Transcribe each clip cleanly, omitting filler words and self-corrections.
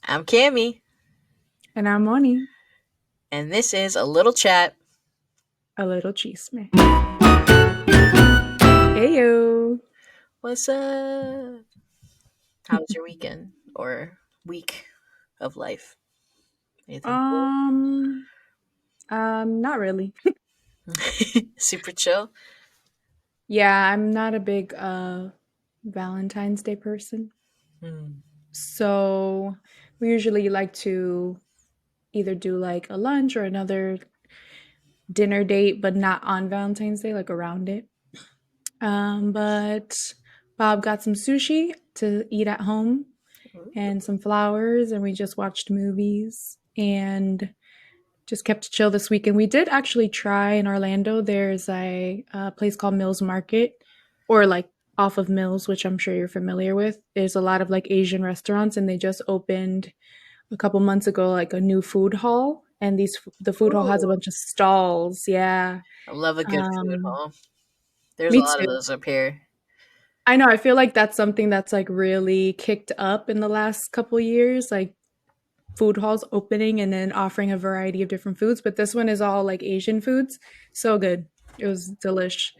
I'm Cammy, And I'm Moni, and this is a little chat. a little chisme. Heyo. What's up? How was your weekend or week of life? Anything cool? Um, not really. Super chill. Yeah, I'm not a big Valentine's Day person. Hmm. So we usually like to either do like a lunch or another dinner date, but not on Valentine's Day, like around it. But Bob got some sushi to eat at home and some flowers, and we just watched movies and just kept chill this weekend. We did actually try in Orlando. There's a place called Mills Market, or like off of Mills, which I'm sure you're familiar with. There's a lot of like Asian restaurants, and they just opened a couple months ago like a new food hall. And the food hall has a Ooh, bunch of stalls. Yeah, I love a good food um, hall. There's a me lot of too. those up here. I know. I feel like that's something that's like really kicked up in the last couple years. Like food halls opening and then offering a variety of different foods. But this one is all like Asian foods. So good. It was delish.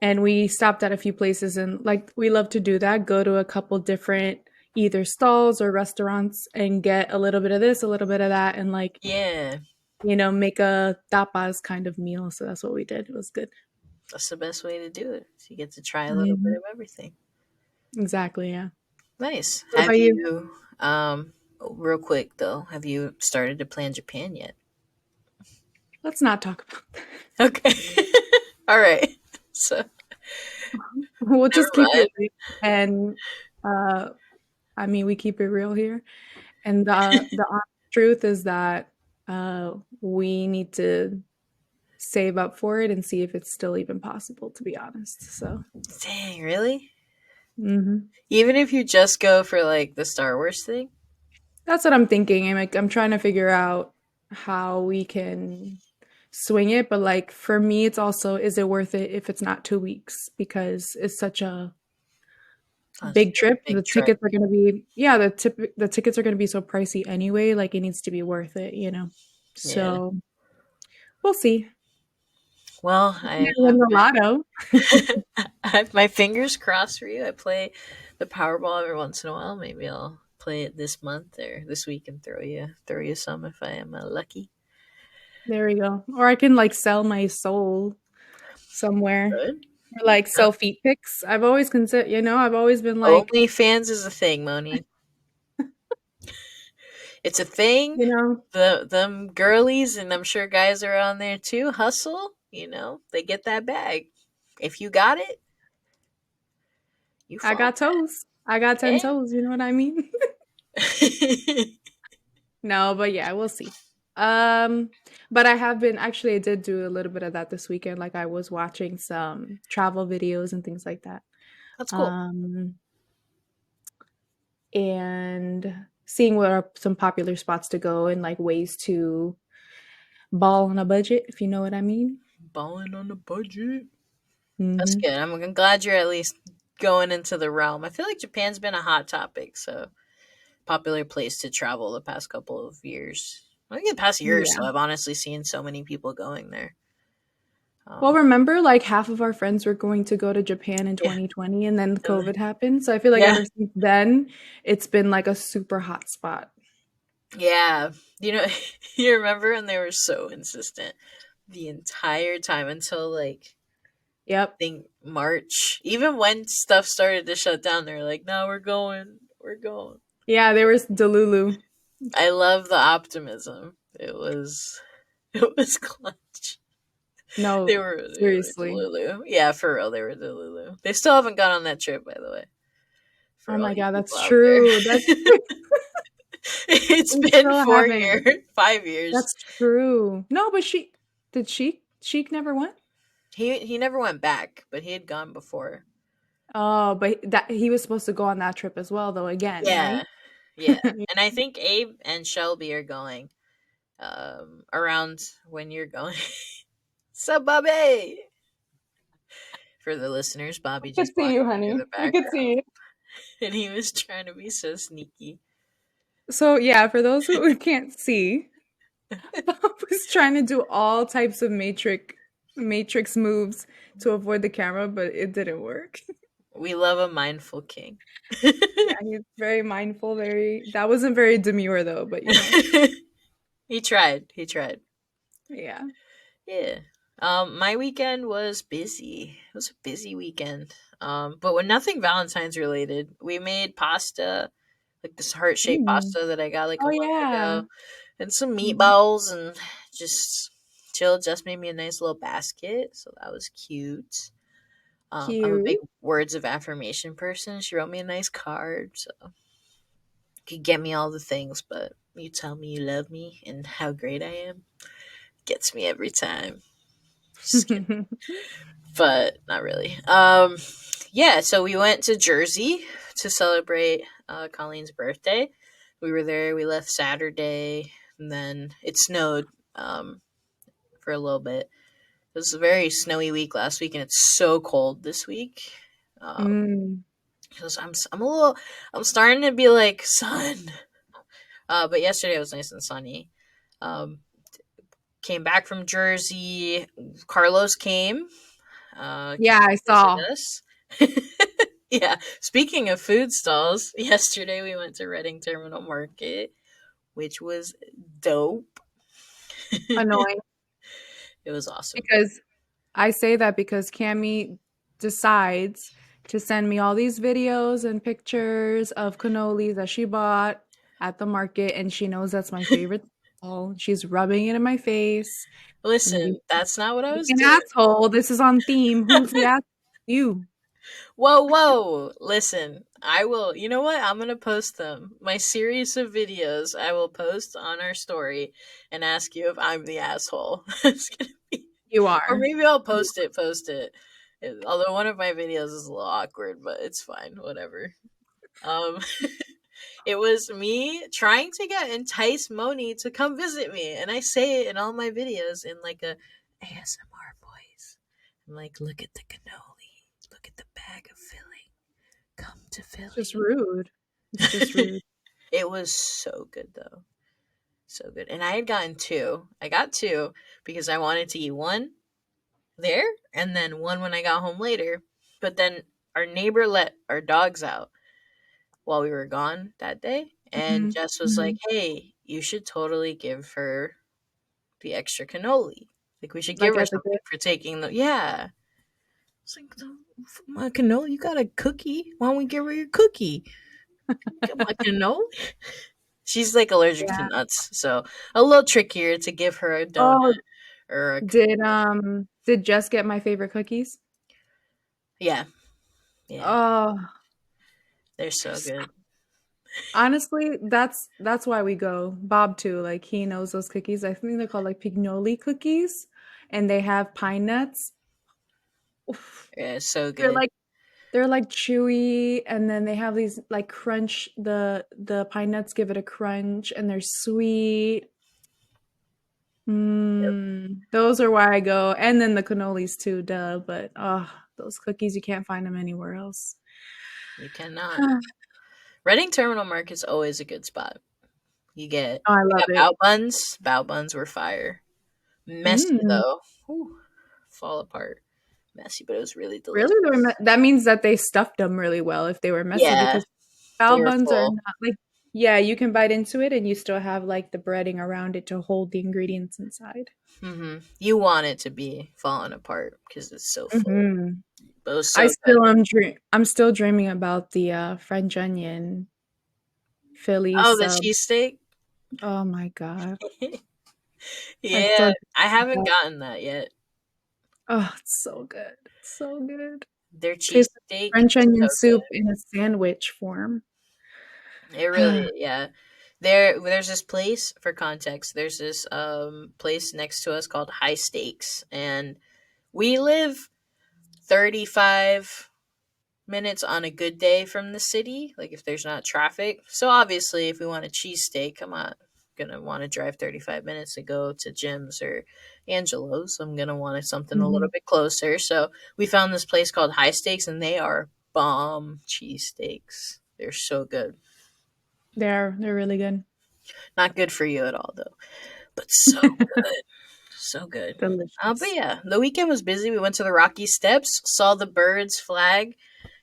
And we stopped at a few places and like we love to do that, go to a couple different either stalls or restaurants and get a little bit of this, a little bit of that, and like, Yeah, make a tapas kind of meal. So that's what we did. It was good. that's the best way to do it. So you get to try a little bit Hmm. of everything. Exactly. Yeah. Nice. What Have about you? you, real quick though, have you started to plan Japan yet? Let's not talk about that. Okay. All right. So, We'll never just keep it mind. real. And uh, I mean, we keep it real here. And the honest truth is that we need to save up for it and see if it's still even possible, to be honest. So, Dang, really? mhm. Even if you just go for like the Star Wars thing? That's what I'm thinking. I'm trying to figure out how we can swing it, but like for me, it's also is it worth it if it's not 2 weeks because it's such a That's big a trip. The big trip. tickets are going to be yeah, the tickets are going to be so pricey anyway. Like it needs to be worth it. Yeah. So we'll see. Well, Yeah, I win have the my lotto. I have my fingers crossed for you. I play the Powerball every once in a while. Maybe I'll play it this month or this week and throw you some if I am lucky. There we go. Or I can like sell my soul somewhere. Good. Or like No. sell feet pics. I've always considered, I've always been like, OnlyFans is a thing, Moni. It's a thing. you know, Them girlies and I'm sure guys are on there too. Hustle, they get that bag. If you got it, you I flaunt got toes. I got 10 that. toes, you know what I mean? Yeah. No, but yeah, we'll see. Um, but I have been actually I did do a little bit of that this weekend. Like I was watching some travel videos and things like that. That's cool. Um, and seeing what are some popular spots to go and like ways to ball on a budget, if you know what I mean. Balling on the budget. That's Hmm. good. I'm glad you're at least going into the realm. I feel like Japan's been a hot topic, so popular place to travel the past couple of years. I think the past year or Yeah. so, I've honestly seen so many people going there. Well, Um, remember, like half of our friends were going to go to Japan in yeah, 2020 and then and COVID happened. So I feel like yeah, ever since then, it's been like a super hot spot. yeah. You know, you remember, and they were so insistent the entire time until like Yep. think March. Even when stuff started to shut down, they're like, "No, we're going." Yeah, there was Delulu. I love the optimism. It was clutch. They No, were they were seriously. Delulu. Yeah, for real, they were Delulu. They still haven't gone on that trip, by the way. Oh For all my you God, people that's out there, true. That's it's we been still 4 years, haven't. 5 years. That's true. No, but Sheik never went? He never went back, but he had gone before. Oh, but that he was supposed to go on that trip as well though again, Yeah, right? yeah. And I think Abe and Shelby are going around when you're going. So, Bobby, for the listeners, I Bobby could just see walked you, through honey. the I could background, see you. and he was trying to be so sneaky. So yeah, for those who can't see, Bob was trying to do all types of matrix moves to avoid the camera, but it didn't work. We love a mindful king. Yeah, he's very mindful, very that wasn't very demure though, but you know. He tried. He tried. Yeah. Yeah. My weekend was busy. It was a busy weekend. But with nothing Valentine's related. We made pasta, like this heart shaped Mm. pasta that I got like a Oh month yeah. ago, and some Mhm. meatballs, and just chilled. Just made me a nice little basket, so that was cute. I'm a big Cute. words of affirmation person. She wrote me a nice card, so you could get me all the things, but you tell me you love me and how great I am gets me every time. Just kidding. But not really. Yeah, so we went to Jersey to celebrate Colleen's birthday. We were there. We left Saturday, and then it snowed for a little bit. It was a very snowy week last week, and it's so cold this week. Um, Mm. because I'm starting to be like sun. But yesterday was nice and sunny. Um, Came back from Jersey. Carlos came Yeah, to I visit saw. us. Yeah. Speaking of food stalls, yesterday we went to Reading Terminal Market, which was dope. Annoying It was awesome. because I say that because Cami decides to send me all these videos and pictures of cannolis that she bought at the market, and she knows that's my favorite. Oh, she's rubbing it in my face. Gonna be Listen, that's not what I like was an doing. asshole. This is on theme. Who's the asshole? You. Whoa, whoa. Listen, I will. You know what? I'm going to post them. My series of videos I will post on our story and ask you if I'm the asshole. It's gonna be, You or are. maybe I'll You post it. Although one of my videos is a little awkward, but it's fine. Whatever. Um, it was me trying to get entice Moni to come visit me, and I say it in all my videos in like a ASMR voice. I'm like, look at the cannoli, look at the bag of filling. Come to It's just Philly. rude. It's just rude. It was so good though, so good. And I had gotten two. I got two because I wanted to eat one there and then one when I got home later. But then our neighbor let our dogs out while we were gone that day. And Mhm. Jess was like, Mhm. hey, you should totally give her the extra cannoli. Like, we should give Like her as a something gift. for taking the. Yeah. It's like, my cannoli, you got a cookie? Why don't we give her your cookie? Get my cannoli. She's like allergic to Yeah. nuts. So a little trickier to give her a donut Oh, or a. did Jess get my favorite cookies? Yeah. Yeah. Oh, They're so good. honestly, that's why we go. Bob too, like he knows those cookies. I think they're called like pignoli cookies, and they have pine nuts. Oof. Yeah, so They're good. like they're like chewy, and then they have these like crunch. The pine nuts give it a crunch, and they're sweet. Yep. Those are why I go, and then the cannolis too, duh. But oh, those cookies you can't find them anywhere else. You cannot. Reading Terminal Market's always a good spot. Oh, I We love got it. bao buns. Bao buns were fire. Messy Mm, though. Whew. Fall apart. Messy, but it was really really? delicious. That means that they stuffed them really well if they were messy Yeah, because they bao were buns are full. not like, yeah, you can bite into it and you still have like the breading around it to hold the ingredients inside. You want it to be falling apart because it's so full. Hmm. But it was so good. I'm still dreaming about the French onion Philly Oh, the sub. cheesesteak? Oh my god. I Yeah, still I dream haven't about that. gotten that yet. Oh, it's so good. It's so good. Their Tastes cheesesteak like French is onion so good. soup in a sandwich form. It really, yeah. There's this place for context. There's this place next to us called High Stakes, and we live 35 minutes on a good day from the city, like if there's not traffic. So obviously, if we want a cheesesteak, I'm not gonna want to drive 35 minutes to go to Jim's or Angelo's. I'm gonna want something a little Mhm. bit closer. So we found this place called High Stakes, and they are bomb cheesesteaks. They're so good. They're really good. Not good for you at all, though. But so good. So good. But Delicious. yeah, the weekend was busy. We went to the Rocky Steps, saw the birds flag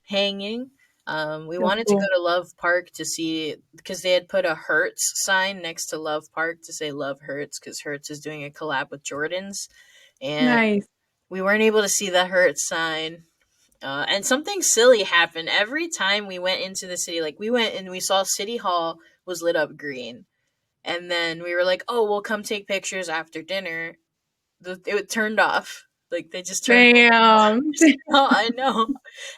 hanging. We That's wanted to go cool. to Love Park to see because they had put a Hertz sign next to Love Park to say Love Hertz because Hertz is doing a collab with Jordan's, and Nice. we weren't able to see the Hertz sign. And something silly happened every time we went into the city. Like we went and we saw City Hall was lit up green, and then we were like, "Oh, we'll come take pictures after dinner." It turned off. Like they just turned Damn. Oh, I know.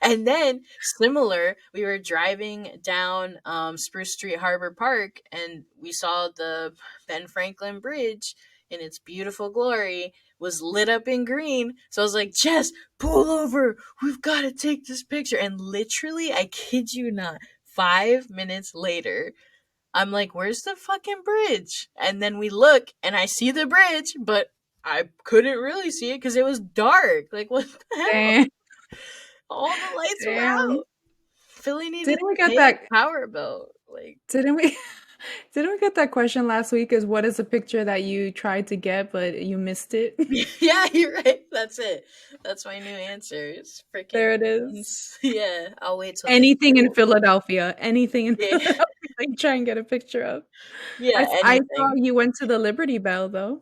And then, similar, we were driving down Spruce Street Harbor Park and we saw the Ben Franklin Bridge in its beautiful glory was lit up in green. So I was like, Jess, pull over. We've got to take this picture. And literally, I kid you not, 5 minutes later, I'm like, where's the fucking bridge? And then we look and I see the bridge, but I couldn't really see it because it was dark. Like, what the hell? Damn. All the lights were Damn. out. Philly needed Didn't we to get pay that a power bill. Like, didn't we didn't we get that question last week is what is a picture that you tried to get but you missed it? yeah, you're right. That's it. That's my new answer. It's freaking There it is. drones. Yeah, I'll wait till this. Anything in Philadelphia. Anything in Yeah, Philadelphia that you try and get a picture of. yeah, I saw anything. you went to the Liberty Bell though.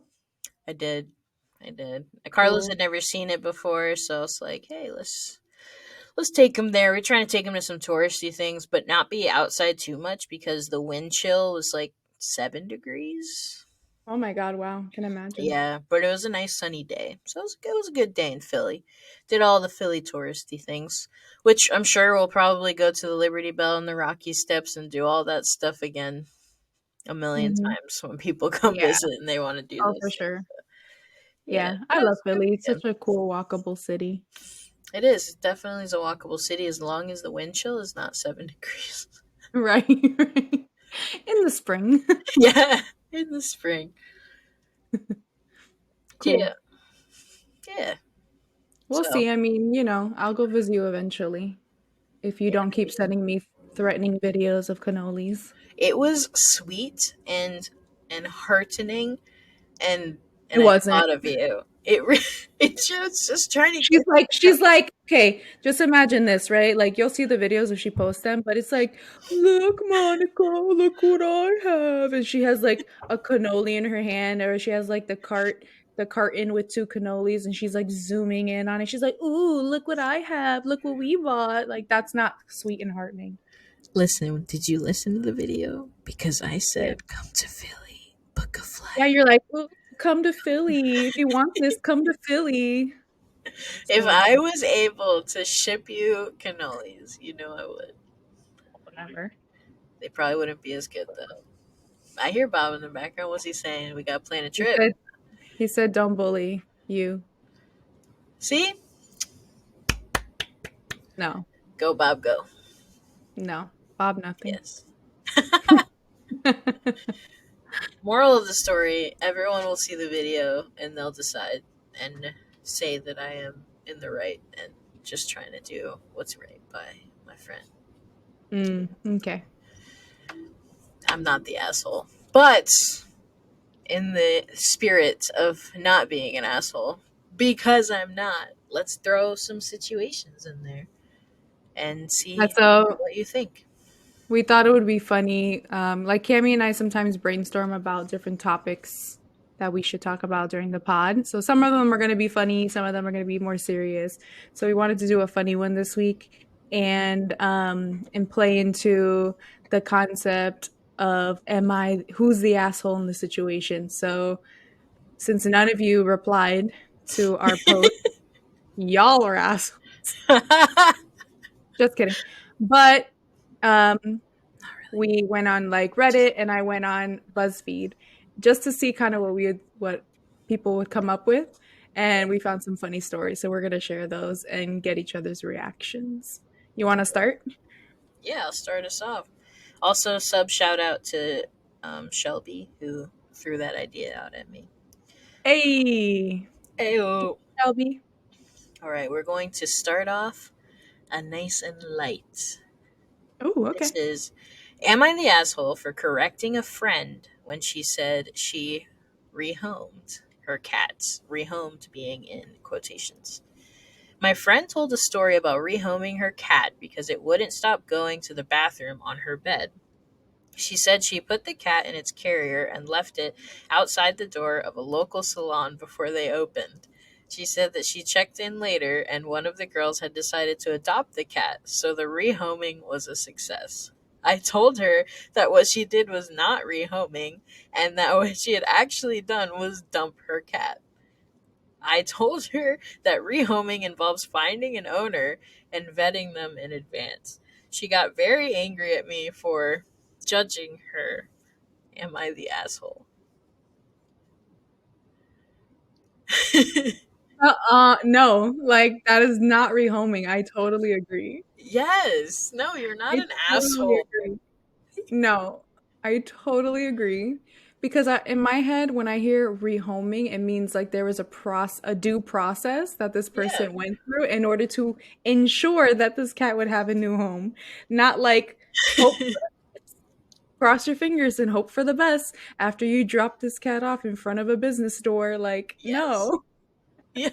I did. I did. Carlos Cool. had never seen it before, so it's like, hey, let's take him there. We're trying to take him to some touristy things, but not be outside too much because the wind chill was like 7 degrees. Oh my god, wow. Can imagine. Yeah, but it was a nice sunny day. So it was a good day in Philly. Did all the Philly touristy things, which I'm sure we'll probably go to the Liberty Bell and the Rocky Steps and do all that stuff again a million Mhm. times when people come Yeah. visit and they want to do Oh, those for things. sure. Yeah, Yeah, but I it love was a good Philly. It's such weekend. a cool walkable city. It is. It definitely is a walkable city as long as the wind chill is not 7 degrees. Right, right. In the spring. yeah, in the spring. Cool. Yeah, yeah. We'll So see. I mean, I'll go visit you eventually if you yeah, don't keep sending me threatening videos of cannolis. it was sweet and heartening and It I wasn't. thought of you. It just trying to She's get like she's like, "Okay, just imagine this, right? Like you'll see the videos if she posts them, but it's like, "Look, Monica, look what I have." And she has like a cannoli in her hand or she has like the carton with two cannolis and she's like zooming in on it. She's like, "Ooh, look what I have. Look what we bought." Like that's not sweet and heartening. listen. Did you listen to the video? Because I Yeah. said come to Philly, book a Yeah, flight. you're like, "Ooh, come to Philly. If you want this, come to Philly." If So, I was able to ship you cannolis, you know I would. whatever. They probably wouldn't be as good though. I hear Bob in the background. What's he saying? We got to plan a He trip. said he said don't bully you. See, No. go Bob, go. No. Bob nothing. Yes. Moral of the story: everyone will see the video and they'll decide and say that I am in the right and just trying to do what's right by my friend. Okay. I'm not the asshole. But in the spirit of not being an asshole, because I'm not, let's throw some situations in there and see That's so what you think. we thought it would be funny. Like Cami and I sometimes brainstorm about different topics that we should talk about during the pod. So some of them are going to be funny, some of them are going to be more serious. So we wanted to do a funny one this week and play into the concept of am I who's the asshole in the situation. So since none of you replied to our post, y'all are assholes. Not Just kidding. But um really. we went on like Reddit and I went on BuzzFeed just to see kind of what people would come up with. And we found some funny stories. So we're gonna share those and get each other's reactions. You wanna start? Yeah, I'll start us off. Also, sub shout out to Shelby who threw that idea out at me. Hey, Ayo. Shelby. All right, we're going to start off a nice and light. Oh, This okay. is Am I the asshole for correcting a friend when she said she rehomed her cats? Rehomed being in quotations. My friend told a story about rehoming her cat because it wouldn't stop going to the bathroom on her bed. She said she put the cat in its carrier and left it outside the door of a local salon before they opened. She said that she checked in later and one of the girls had decided to adopt the cat, so the rehoming was a success. I told her that what she did was not rehoming and that what she had actually done was dump her cat. I told her that rehoming involves finding an owner and vetting them in advance. She got very angry at me for judging her. Am I the asshole? No, like that is not rehoming. I totally agree. Yes. No, you're I not an totally asshole. agree. No, I totally agree. Because in my head, when I hear rehoming, it means like there was a due process that this Yeah. person went through in order to ensure that this cat would have a new home. Not like hope, cross your fingers and hope for the best after you drop this cat off in front of a business door. Like, Yes. no. Yeah.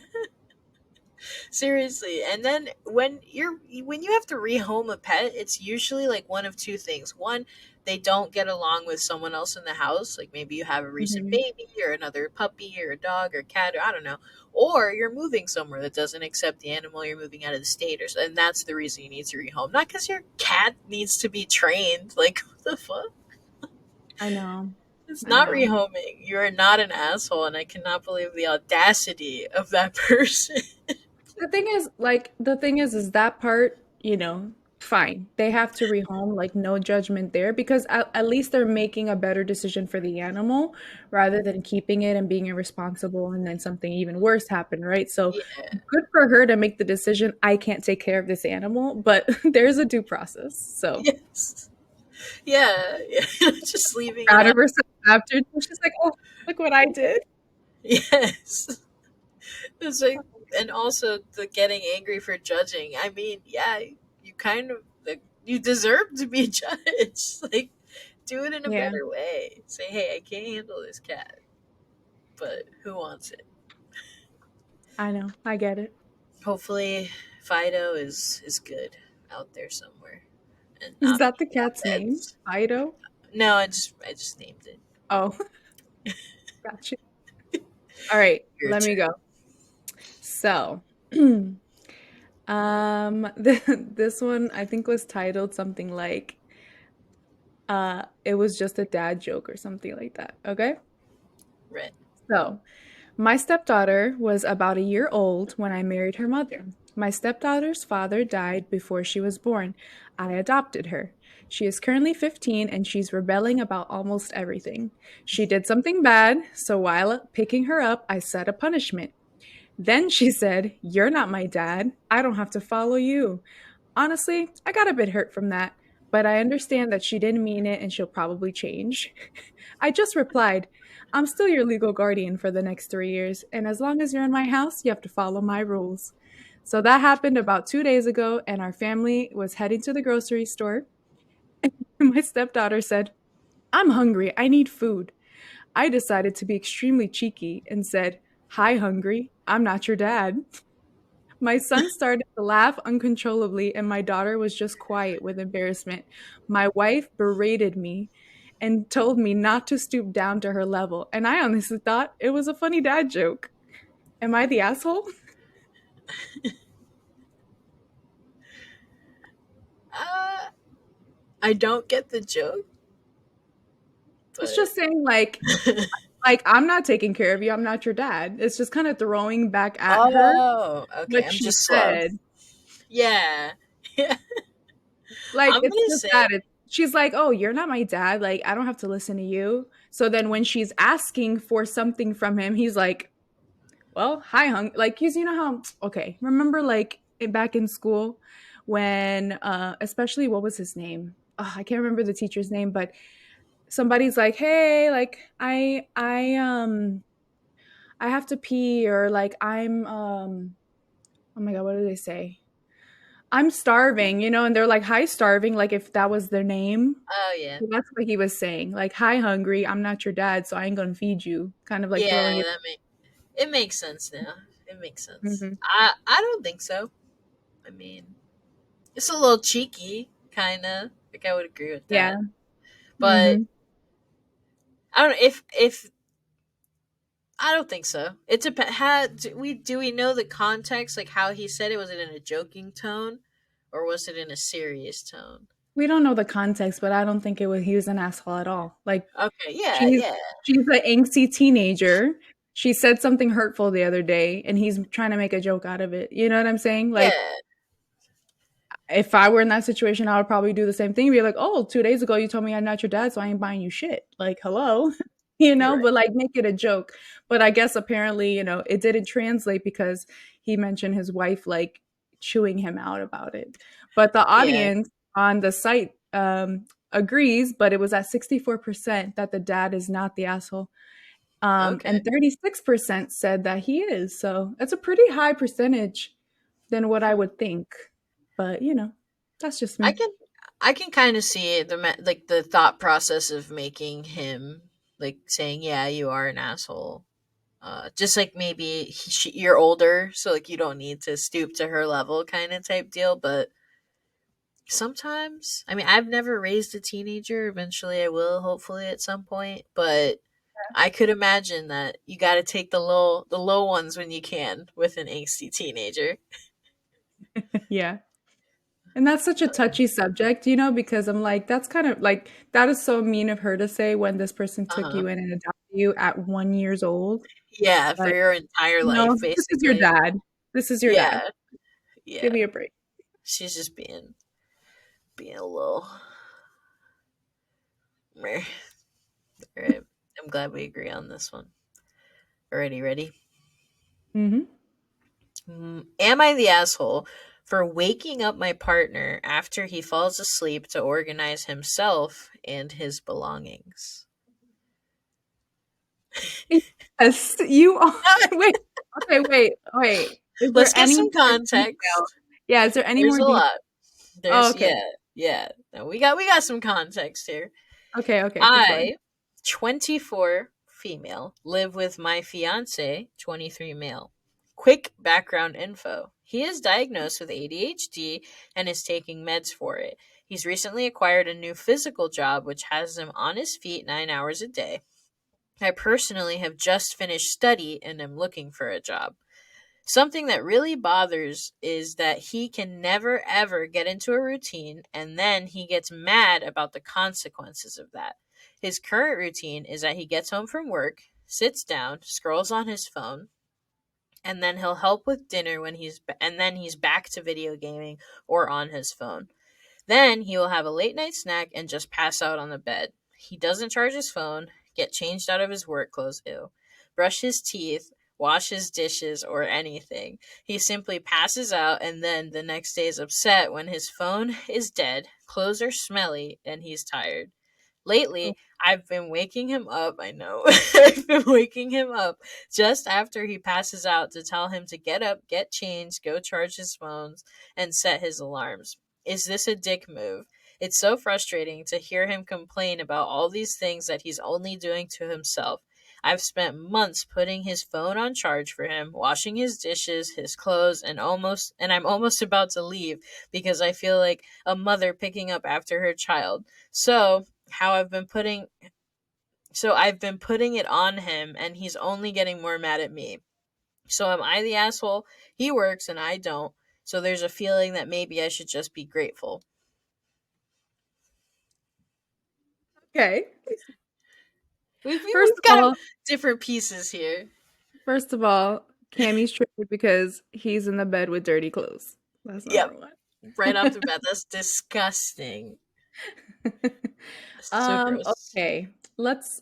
Seriously. And then when you have to rehome a pet, it's usually like one of two things. One, they don't get along with someone else in the house, like maybe you have a recent Mhm. baby or another puppy or a dog or cat or I don't know. Or you're moving somewhere that doesn't accept the animal, you're moving out of the state or so, and that's the reason you need to rehome. Not cuz your cat needs to be trained. Like what the fuck? I know. It's I not know. rehoming. You are not an asshole and I cannot believe the audacity of that person. The thing is that part, fine. They have to rehome, like no judgment there because at least they're making a better decision for the animal rather than keeping it and being irresponsible and then something even worse happen, right? So Yeah. good for her to make the decision, I can't take care of this animal, but there's a due process. So Yes. Yeah, yeah. Just leaving it proud out. of herself after. She's like, oh, look what I did. Yes. It's like, and also the getting angry for judging. I mean, yeah, you kind of like you deserve to be judged. Like, do it in a Yeah, better way. Say, hey, I can't handle this cat, but who wants it? I know. I get it. Hopefully, Fido is good out there somewhere and Is not that the being on cat's name? meds. Fido? No, I just named it. Oh, gotcha. All right, Your let me turn. go. So, this one I think was titled something like it was just a dad joke or something like that. Okay? Red. So, my stepdaughter was about a year old when I married her mother. My stepdaughter's father died before she was born. I adopted her. She is currently 15 and she's rebelling about almost everything. She did something bad, so while picking her up, I set a punishment. Then she said, "You're not my dad. I don't have to follow you." Honestly, I got a bit hurt from that, but I understand that she didn't mean it and she'll probably change. I just replied, "I'm still your legal guardian for the next 3 years, and as long as you're in my house, you have to follow my rules." So that happened about 2 days ago, and our family was heading to the grocery store. My stepdaughter said, "I'm hungry. I need food." I decided to be extremely cheeky and said, "Hi, hungry. I'm not your dad." My son started to laugh uncontrollably, and my daughter was just quiet with embarrassment. My wife berated me and told me not to stoop down to her level, and I honestly thought it was a funny dad joke. Am I the asshole? Uh, I don't get the joke, It's but just saying like I'm not taking care of you. I'm not your dad. It's just kind of throwing back at her oh, okay. what I'm she just slow. said. Yeah, yeah. Like I'm it's gonna just say, that she's like, "Oh, you're not my dad. Like I don't have to listen to you." So then when she's asking for something from him, he's like, well, hi, hung. Like, cause you know how? Okay, remember like back in school when, especially what was his name? I can't remember the teacher's name, but somebody's like, hey, like I have to pee, or like oh my god, what do they say? I'm starving, and they're like, "Hi, starving," like if that was their name. Oh yeah, Well, that's what he was saying. Like, "Hi, hungry. I'm not your dad, so I ain't gonna feed you." Kind of like throwing yeah. it. It makes sense now. It makes sense. Mhm. I don't think so. I mean, it's a little cheeky, kind of. Like I would agree with Yeah. that, but Mhm. I don't if I don't think so. It depends. How do we know the context? Like how he said it, was it in a joking tone, or was it in a serious tone? We don't know the context, but I don't think it was he was an asshole at all. Like, Okay, yeah, she's yeah, she's an angsty teenager. She said something hurtful the other day, and he's trying to make a joke out of it. You know what I'm saying? Like, yeah. if I were in that situation, I would probably do the same thing. Be like, "Oh, 2 days ago you told me I'm not your dad, so I ain't buying you shit." Like, hello, You're right. but like make it a joke. But I guess apparently, it didn't translate because he mentioned his wife like chewing him out about it. But the Yeah. audience on the site agrees, but it was at 64% that the dad is not the asshole. Okay. And 36% said that he is. So that's a pretty high percentage than what I would think. But, that's just I me. can I can kind of see like the thought process of making him like saying, "Yeah, you are an asshole." Just like maybe you're older, so like you don't need to stoop to her level, kind of type deal. But sometimes, I mean, I've never raised a teenager. Eventually, I will, hopefully, at some point. But I could imagine that you got to take the low ones when you can with an angsty teenager. Yeah. And that's such a touchy subject, because I'm like, that's kind of like, that is so mean of her to say when this person Uh took huh. you in and adopted you at 1 years old. Yeah, for Like, your entire no, life, this is your basically. dad. This is your dad. Yeah, yeah. Give me a break. She's just being a little. Meh. All right. I'm glad we agree on this one. Alrighty, ready? Hmm. Am I the asshole for waking up my partner after he falls asleep to organize himself and his belongings? Yes, you are. Wait. Okay, wait. Is there Let's get any some more detail? context. Yeah, is there any There's more a detail? lot. Oh, There's okay. yeah. No, we got some context here. Okay, okay, keep going. I, 24 female, live with my fiance, 23 male. Quick background info. He is diagnosed with ADHD and is taking meds for it. He's recently acquired a new physical job which has him on his feet 9 hours a day. I personally have just finished study and am looking for a job. Something that really bothers is that he can never ever get into a routine and then he gets mad about the consequences of that. His current routine is that he gets home from work, sits down, scrolls on his phone, and then he'll help with dinner and then he's back to video gaming or on his phone. Then he will have a late night snack and just pass out on the bed. He doesn't charge his phone, get changed out of his work clothes, brush his teeth, wash his dishes, or anything. He simply passes out and then the next day is upset when his phone is dead, clothes are smelly, and he's tired. Oh, Lately, I've been waking him up. I know. I've been waking him up just after he passes out to tell him to get up, get changed, go charge his phones, and set his alarms. Is this a dick move? It's so frustrating to hear him complain about all these things that he's only doing to himself. I've spent months putting his phone on charge for him, washing his dishes, his clothes, and I'm almost about to leave because I feel like a mother picking up after her child. How I've been putting it on him and he's only getting more mad at me. So am I the asshole? He works and I don't. So there's a feeling that maybe I should just be grateful. okay. First We've of got all, different pieces here. first of all, Cammy's triggered because he's in the bed with dirty clothes. That's Yep. number one. Right off the bat, that's disgusting. So gross. Okay. Let's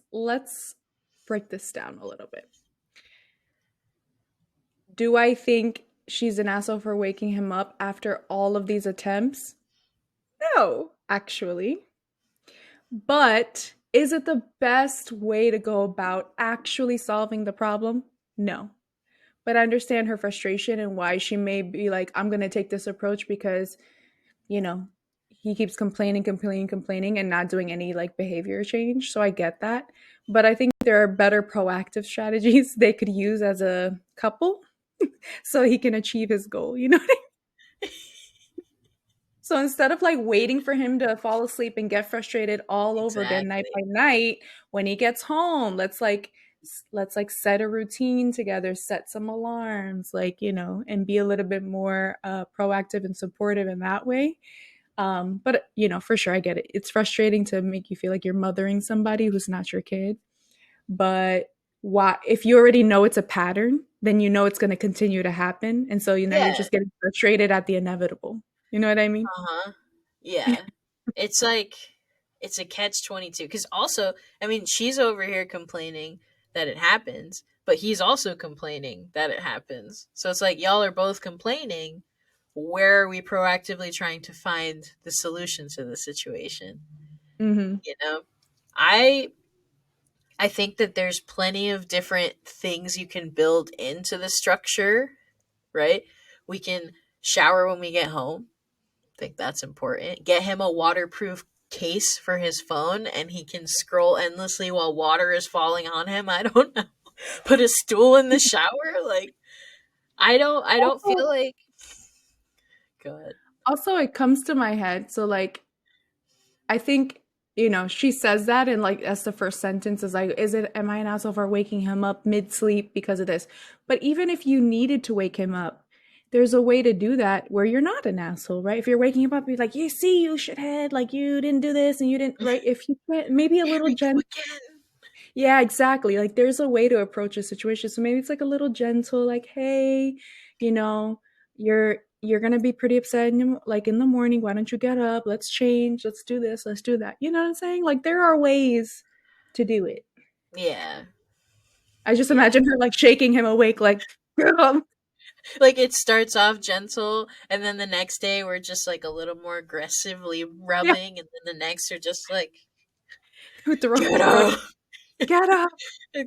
break this down a little bit. Do I think she's an asshole for waking him up after all of these attempts? No, actually. But is it the best way to go about actually solving the problem? No. but I understand her frustration and why she may be like, I'm going to take this approach because, you know, he keeps complaining, complaining, complaining, and not doing any like behavior change. So I get that. But I think there are better proactive strategies they could use as a couple so he can achieve his goal. You know what I mean? So instead of like waiting for him to fall asleep and get frustrated all over again night by Exactly. night, when he gets home, let's like set a routine together, set some alarms, like, and be a little bit more proactive and supportive in that way. But for sure, I get it. It's frustrating to make you feel like you're mothering somebody who's not your kid. But why, if you already know it's a pattern, then you know it's going to continue to happen, and so you're Yeah. just getting frustrated at the inevitable. You know what I mean? Uh-huh. Yeah. It's like it's a catch 22 cuz also, I mean, she's over here complaining that it happens, but he's also complaining that it happens. So it's like y'all are both complaining. Where are we proactively trying to find the solution to the situation? Hmm. You know? I I think that there's plenty of different things you can build into the structure, right? We can shower when we get home. I think that's important. Get him a waterproof case for his phone and he can scroll endlessly while water is falling on him. I don't know. Put a stool in the shower. Like I don't feel Also, like good. also, it comes to my head. So, like, I think, she says that, and like, that's the first sentence is like, am I an asshole for waking him up mid sleep because of this? But even if you needed to wake him up, there's a way to do that where you're not an asshole, right? If you're waking him up, you're like, you see, you shithead, like, you didn't do this and you didn't, right? If you can't, maybe a Here little we go gentle. again. Yeah, exactly. Like there's a way to approach a situation. So maybe it's like a little gentle, like, hey, you know, you're gonna be pretty upset like in the morning. Why don't you get up? Let's change. Let's do this. Let's do that. You know what I'm saying? Like there are ways to do it. Yeah. I just Yeah. imagine her like shaking him awake, like, girl. Like it starts off gentle and then the next day we're just like a little more aggressively Yeah, rubbing and then the next are just like get throw, up. get up.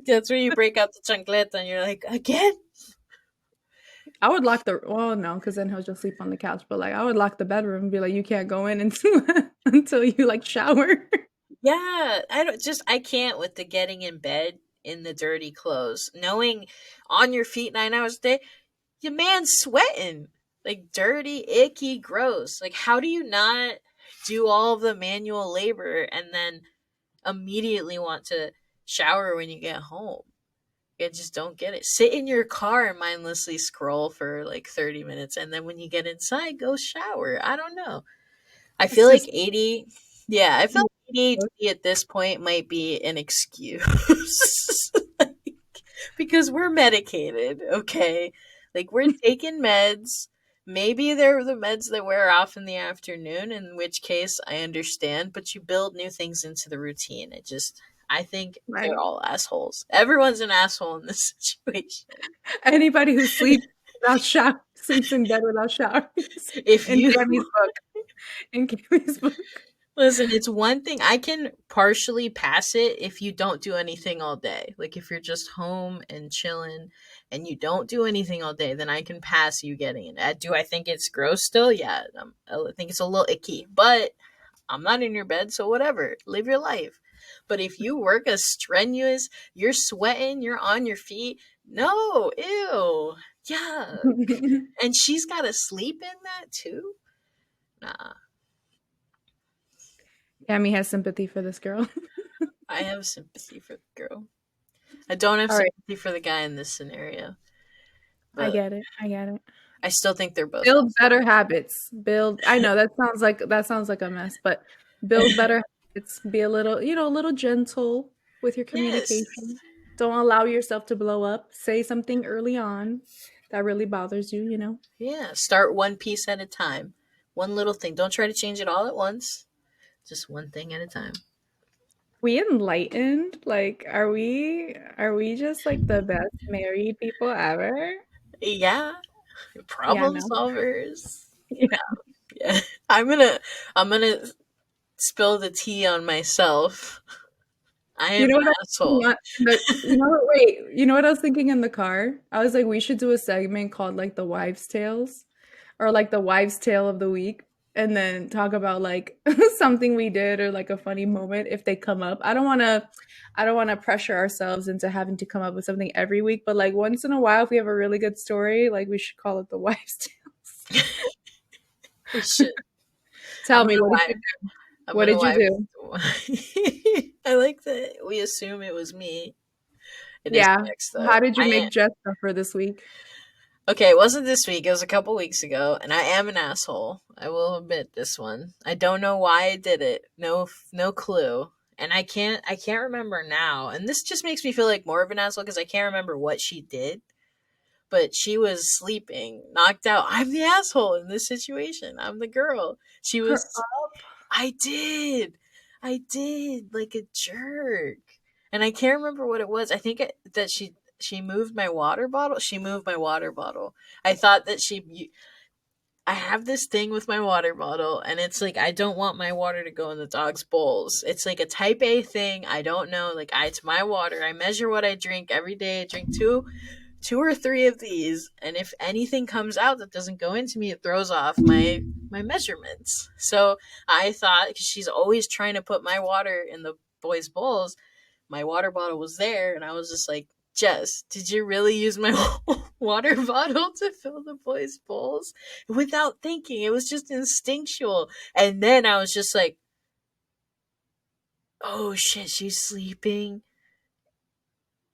That's when you break out the chancleta and you're like, again? I would lock the well, no, because then he'll just sleep on the couch. But like I would lock the bedroom and be like, you can't go in until until you like shower. Yeah, I can't with the getting in bed in the dirty clothes. Knowing on your feet 9 hours a day, your man's sweating. Like dirty, icky, gross. Like how do you not do all of the manual labor and then immediately want to shower when you get home? I just don't get it. Sit in your car and mindlessly scroll for like 30 minutes and then when you get inside, go shower. I don't know. I feel like Assist. 80, yeah, I feel like ADHD at this point might be an excuse. Because we're medicated, okay? Like we're taking meds. Maybe they're the meds that wear off in the afternoon, in which case I understand, but you build new things into the routine. I think they're Right. all assholes. Everyone's an asshole in this situation. Anybody who sleeps without shower sleeps in bed without showering. If In you Cammy's book. In Cammy's book. Listen, it's one thing I can partially pass it if you don't do anything all day. Like if you're just home and chilling and you don't do anything all day, then I can pass you getting it. Do I think it's gross still? Yeah, I think it's a little icky, but I'm not in your bed, so whatever. Live your life. But if you work a strenuous, you're sweating, you're on your feet, no, ew, yuck. And she's got to sleep in that too? Nah, Cammy has sympathy for this girl. I have sympathy for the girl. I don't have All right. sympathy for the guy in this scenario, I but get it. I get it. I still think they're both Build awesome. better habits. Build I know that sounds like a mess, but build better habits. Be a little, a little gentle with your Yes. communication. Don't allow yourself to blow up. Say something early on that really bothers you. Yeah. Start one piece at a time. One little thing. Don't try to change it all at once. Just one thing at a time. We enlightened? Like, are we just like the best married people ever? Yeah. Yeah, Problem no. solvers. Yeah. Yeah. I'm gonna spill the tea on myself. I You am know an what I was thinking asshole. you know what, wait, you know what I was thinking in the car? I was like, we should do a segment called like the wives' tales or like the wives' tale of the week and then talk about like something we did or like a funny moment if they come up. I don't want to pressure ourselves into having to come up with something every week, but like once in a while if we have a really good story, like we should call it the wives' tales. We should. I'm Tell me, gonna what did wipe. you I'm what gonna did you wipe. do? I like that we assume it was me. It is Yeah. mixed How though. did you make Jess suffer this week? Okay, it wasn't this week. It was a couple weeks ago, and I am an asshole. I will admit this one. I don't know why I did it. No clue. And I can't remember now. And this just makes me feel like more of an asshole because I can't remember what she did. But she was sleeping, knocked out. I'm the asshole in this situation. I'm the girl. She Her was up? I did. I did like a jerk. And I can't remember what it was. I think that she moved my water bottle. She moved my water bottle. I thought that I have this thing with my water bottle and it's like I don't want my water to go in the dog's bowls. It's like a type A thing. I don't know. Like it's my water. I measure what I drink every day. I drink two or three of these, and if anything comes out that doesn't go into me, it throws off my measurements. So I thought, because she's always trying to put my water in the boys' bowls, my water bottle was there, and I was just like, Jess, did you really use my water bottle to fill the boys' bowls? Without thinking, it was just instinctual. And then I was just like, oh shit, she's sleeping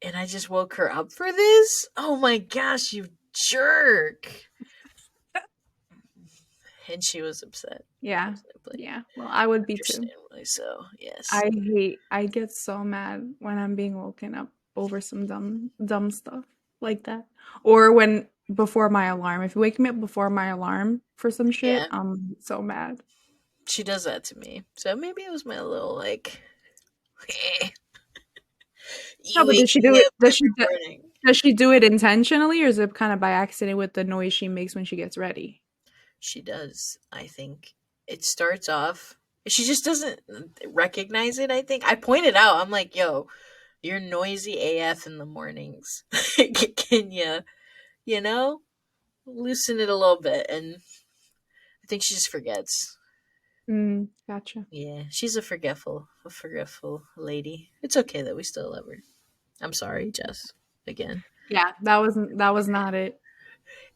and I just woke her up for this? Oh my gosh, you jerk. And she was upset. Yeah. Understandably. Yeah. Well, I would be too. Understandably so, yes. I get so mad when I'm being woken up over some dumb stuff like that. Or when before my alarm. If you wake me up before my alarm for some shit, Yeah, I'm so mad. she does that to me. So maybe it was my little, like, No, you but wake does she do me it up every morning. does she do it intentionally or is it kind of by accident with the noise she makes when she gets ready? She does, I think. It starts off, she just doesn't recognize it, I think. I pointed out, I'm like, yo, you're noisy AF in the mornings. Can you know, loosen it a little bit? And I think she just forgets. Mm, gotcha. Yeah, she's a forgetful lady. It's okay that we still love her. I'm sorry, Jess. Again, Yeah, that was not it.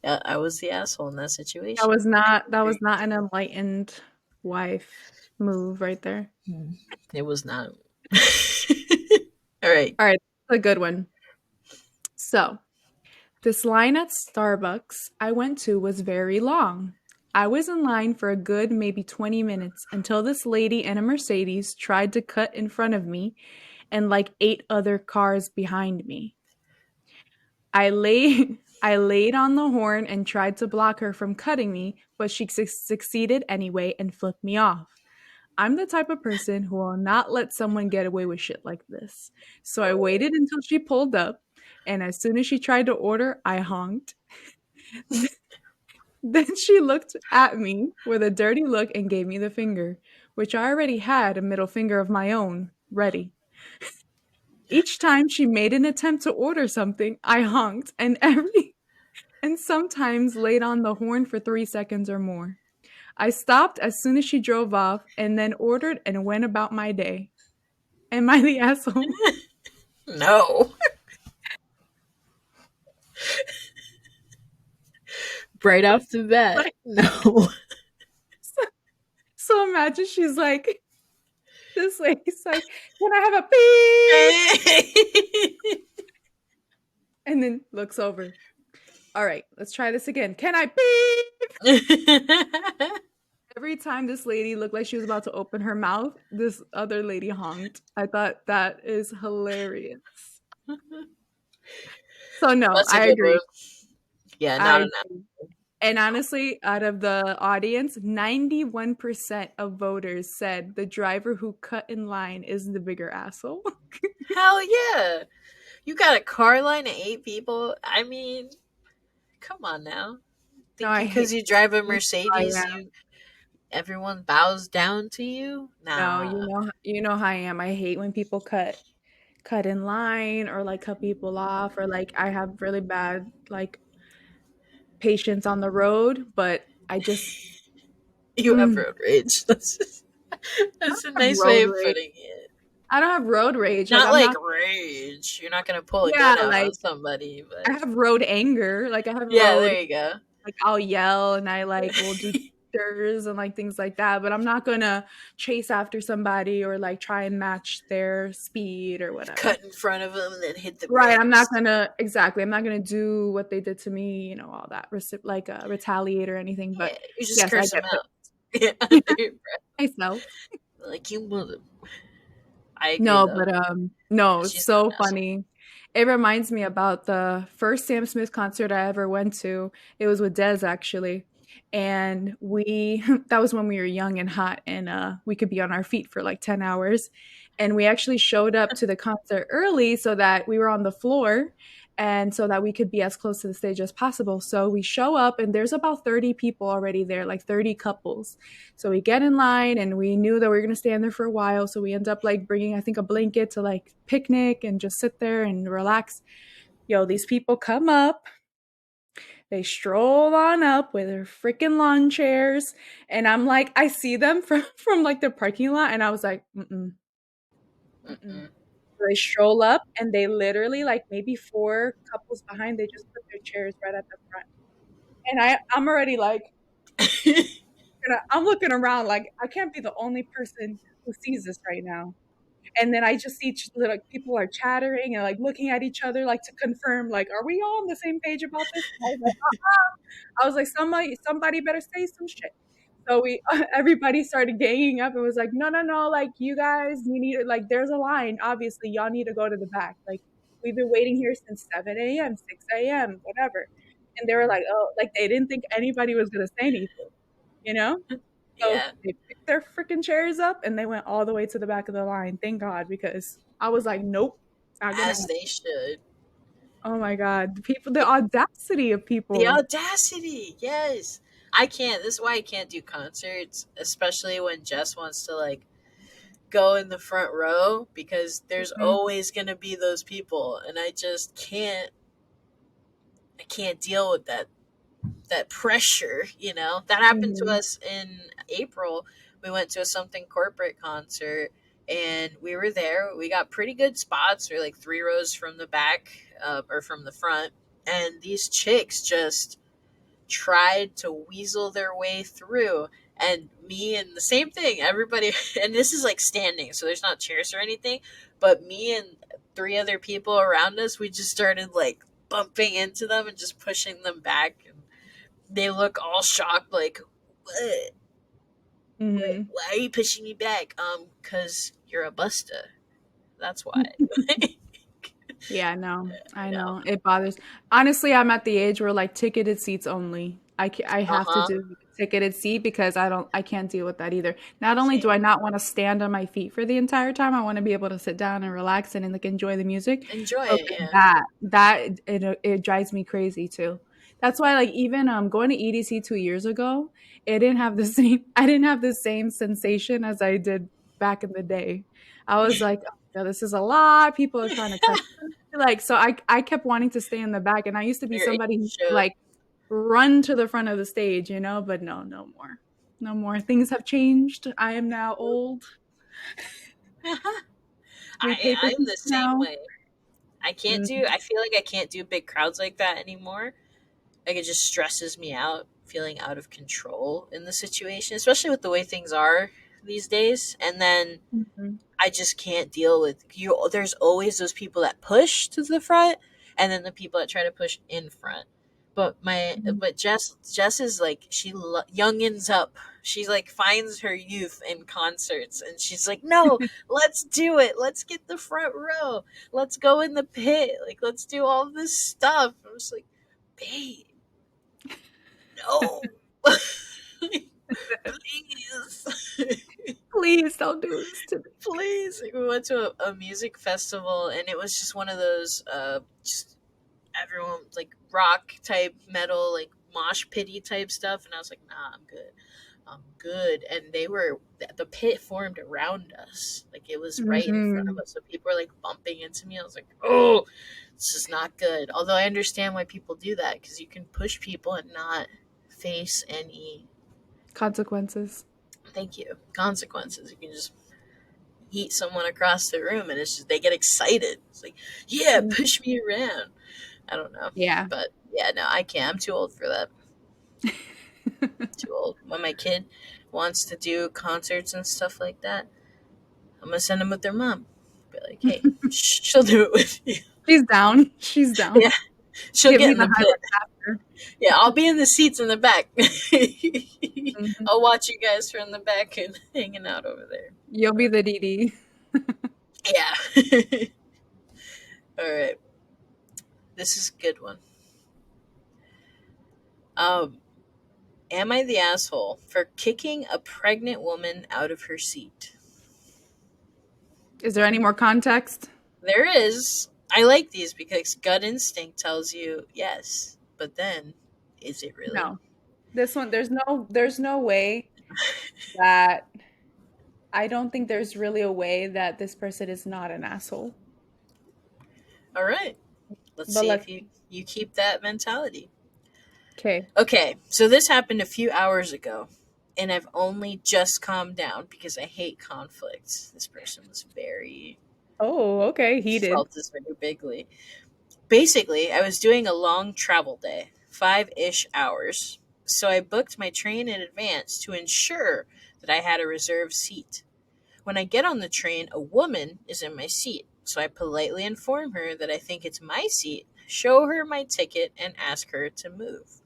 I was the asshole in that That situation. was not an enlightened wife move right there. Hmm. It was not. All right. All right, a good one. So, this line at Starbucks I went to was very long. I was in line for a good maybe 20 minutes until this lady in a Mercedes tried to cut in front of me and like eight other cars behind me. I laid on the horn and tried to block her from cutting me, but she succeeded anyway and flipped me off. I'm the type of person who will not let someone get away with shit like this. So I waited until she pulled up, and as soon as she tried to order, I honked. Then she looked at me with a dirty look and gave me the finger, which I already had a middle finger of my own ready. Each time she made an attempt to order something, I honked and sometimes laid on the horn for 3 seconds or more. I stopped as soon as she drove off and then ordered and went about my day. Am I the asshole? No. Right off the bat. Like, No. so, so imagine she's like, this lady's like, can I have a beep? And then looks over. All right, let's try this again. Can I beep? Every time this lady looked like she was about to open her mouth, this other lady honked. I thought that is hilarious. So no, That's a I good one. agree. Yeah, not I enough. And honestly, out of the audience, 91% of voters said the driver who cut in line is the bigger asshole. Hell yeah. You got a car line of 8 people. I mean, come on now. No, Think I because hate you drive a I Mercedes, am. you everyone bows down to you? No, Nah. you know how I am. I hate when people cut. cut in line or like cut people off, or like I have really bad like patience on the road, but I just You have mm, road rage. I That's don't a have nice way road of rage. putting it. I don't have road rage. Like Not I'm like not. rage. You're not gonna pull a Yeah, gun out like on somebody, I but have road anger. Like I have yeah, road, there you go. like I'll yell and I like will do gestures and like things like that, but I'm not gonna chase after somebody or like try and match their speed or whatever. Cut in front of them and then hit the Right, I'm not brakes. gonna exactly. I'm not gonna do what they did to me, you know, all that like retaliate or anything. Yeah, But you just yes, I curse get them out. Yeah, under your breath. myself. Like you mother. I agree No, though. but no, it's She's not so an asshole. funny. It reminds me about the first Sam Smith concert I ever went to. It was with Dez actually. And we that was when we were young and hot and we could be on our feet for like 10 hours. And we actually showed up to the concert early so that we were on the floor and so that we could be as close to the stage as possible. So we show up and there's about 30 people already there, like 30 couples. So we get in line and we knew that we were going to stand there for a while. So we end up like bringing, I think, a blanket to like picnic and just sit there and relax. Yo, these people come up, they stroll on up with their freaking lawn chairs. And I'm like, I see them from like the parking lot. And I was like, mm-mm, mm-mm. Mm-mm. So they stroll up and they literally like maybe four couples behind, they just put their chairs right at the front. And I'm already like, I'm looking around like I can't be the only person who sees this right now. And then I just see like people are chattering and like looking at each other like to confirm like are we all on the same page about this? I was like somebody better say some shit. So we everybody started ganging up and was like no like you guys we need like there's a line obviously y'all need to go to the back like we've been waiting here since 7 a.m. 6 a.m. whatever. And they were like oh like they didn't think anybody was gonna say anything, you know? So Yeah, they picked their freaking chairs up and they went all the way to the back of the line. Thank God, because I was like, nope, it's not gonna as happen. they should. Oh my God. The people, the audacity of The people. audacity, yes. I can't. This is why I can't do concerts, especially when Jess wants to like go in the front row because there's Mhm, always gonna be those people, and I just can't. I can't deal with that pressure. You know that happened to mhm, us in April. We went to a something corporate concert, and we were there. We got pretty good spots. We were like 3 rows from the back, or from the front, and these chicks just tried to weasel their way through, and me and the same thing everybody and this is like standing, so there's not chairs or anything, but me and three other people around us, we just started like bumping into them and just pushing them back, and they look all shocked like what mhm. why are you pushing me back, because you're a busta, that's why. Yeah, no, I No. know. It bothers. Honestly, I'm at the age where like ticketed seats only. I have to Uh-huh. do a ticketed seat because I can't deal with that either. Not only do Same. I not want to stand on my feet for the entire time, I want to be able to sit down and relax and like enjoy the music. Enjoy But it, with yeah. that it drives me crazy too. That's why like even going to EDC 2 years ago, it didn't have the same I didn't have the same sensation as I did back in the day. I was like, oh, yeah, this is a lot. People are trying to cut like, so I kept wanting to stay in the back, and I used to be Your age somebody who would, show. like, run to the front of the stage, you know, but no, no more. No more. Things have changed. I am now old. We pay per I'm piece the same now. way. I can't do. Mhm, I feel like I can't do big crowds like that anymore. Like it just stresses me out, feeling out of control in the situation, especially with the way things are these days. And then mhm, I just can't deal with you. There's always those people that push to the front, and then the people that try to push in front. mhm. But Jess is like youngins up. She like finds her youth in concerts, and she's like, no, let's do it. Let's get the front row. Let's go in the pit. Like let's do all this stuff. I'm just like, babe, no, please. Please don't do this to me. Please. Like, we went to a music festival, and it was just one of those just everyone like rock type metal like mosh pity type stuff, and I was like, nah, I'm good. good. And the pit formed around us. Like it was right in front of Hmm. us. So people were like bumping into me. I was like, oh, this is not good. Although I understand why people do that because you can push people and not face any, Consequences. thank you, consequences. You can just heat someone across the room and it's just, they get excited. It's like, yeah, Mm. push me around. I don't know. Yeah. But yeah, no, I can't. I'm too old for that. Too old. When my kid wants to do concerts and stuff like that, I'm gonna send them with their mom. Be like, hey, she'll do it with you. She's down. She's down. Yeah, she'll Give get me in the the pit. highlight after. Yeah, I'll be in the seats in the back. Mhm. I'll watch you guys from the back and hanging out over there. You'll be But the DD. yeah. All right, this is a good one. Um, am I the asshole for kicking a pregnant woman out of her seat? Is there any more context? There is. I like these because gut instinct tells you yes, but then is it really? No. This one, there's no way that I don't think there's really a way that this person is not an asshole. All right, let's But see let's if you keep that mentality. okay. Okay, so this happened a few hours ago, and I've only just calmed down because I hate conflict. This person was very Oh, okay. Heated. felt this very bigly. Basically, I was doing a long travel day, 5-ish hours, so I booked my train in advance to ensure that I had a reserved seat. When I get on the train, a woman is in my seat, so I politely inform her that I think it's my seat, show her my ticket, and ask her to move.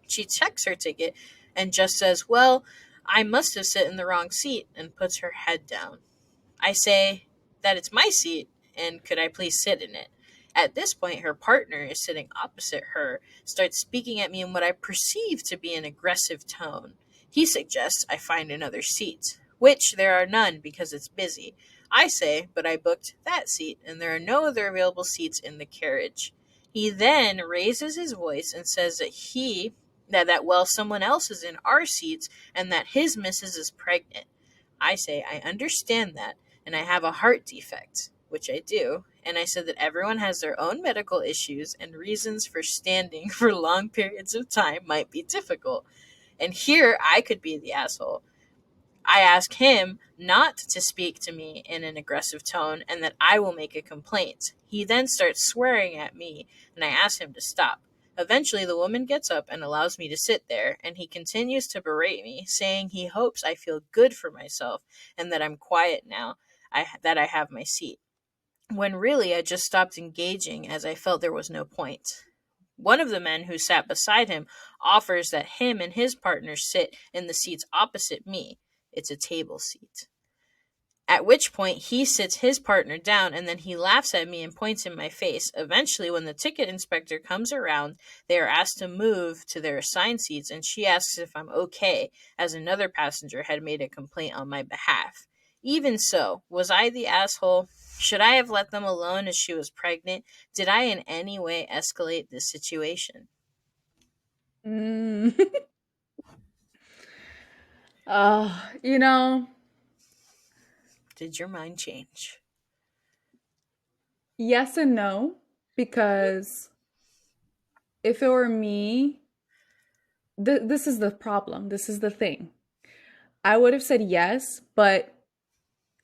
She checks her ticket and just says, well, I must have sit in the wrong seat, and puts her head down. I say that it's my seat and could I please sit in it. At this point, her partner is sitting opposite her, starts speaking at me in what I perceive to be an aggressive tone. He suggests I find another seat, which there are none because it's busy. I say, but I booked that seat and there are no other available seats in the carriage. He then raises his voice and says that well someone else is in our seats and that his missus is pregnant. I say I understand that and I have a heart defect, which I do, and I said that everyone has their own medical issues and reasons for standing for long periods of time might be difficult. And here I could be the asshole. I ask him not to speak to me in an aggressive tone and that I will make a complaint. He then starts swearing at me and I ask him to stop. Eventually, the woman gets up and allows me to sit there, and he continues to berate me, saying he hopes I feel good for myself and that I'm quiet now, that I have my seat. When really, I just stopped engaging as I felt there was no point. One of the men who sat beside him offers that him and his partner sit in the seats opposite me. It's a table seat. At which point he sits his partner down and then he laughs at me and points in my face. Eventually, when the ticket inspector comes around, they are asked to move to their assigned seats and she asks if I'm okay, as another passenger had made a complaint on my behalf. Even so, was I the asshole? Should I have let them alone as she was pregnant? Did I in any way escalate this situation? Mm. You know, Did your mind change? yes and no, because if it were me, this is the problem. This is the thing. I would have said yes, but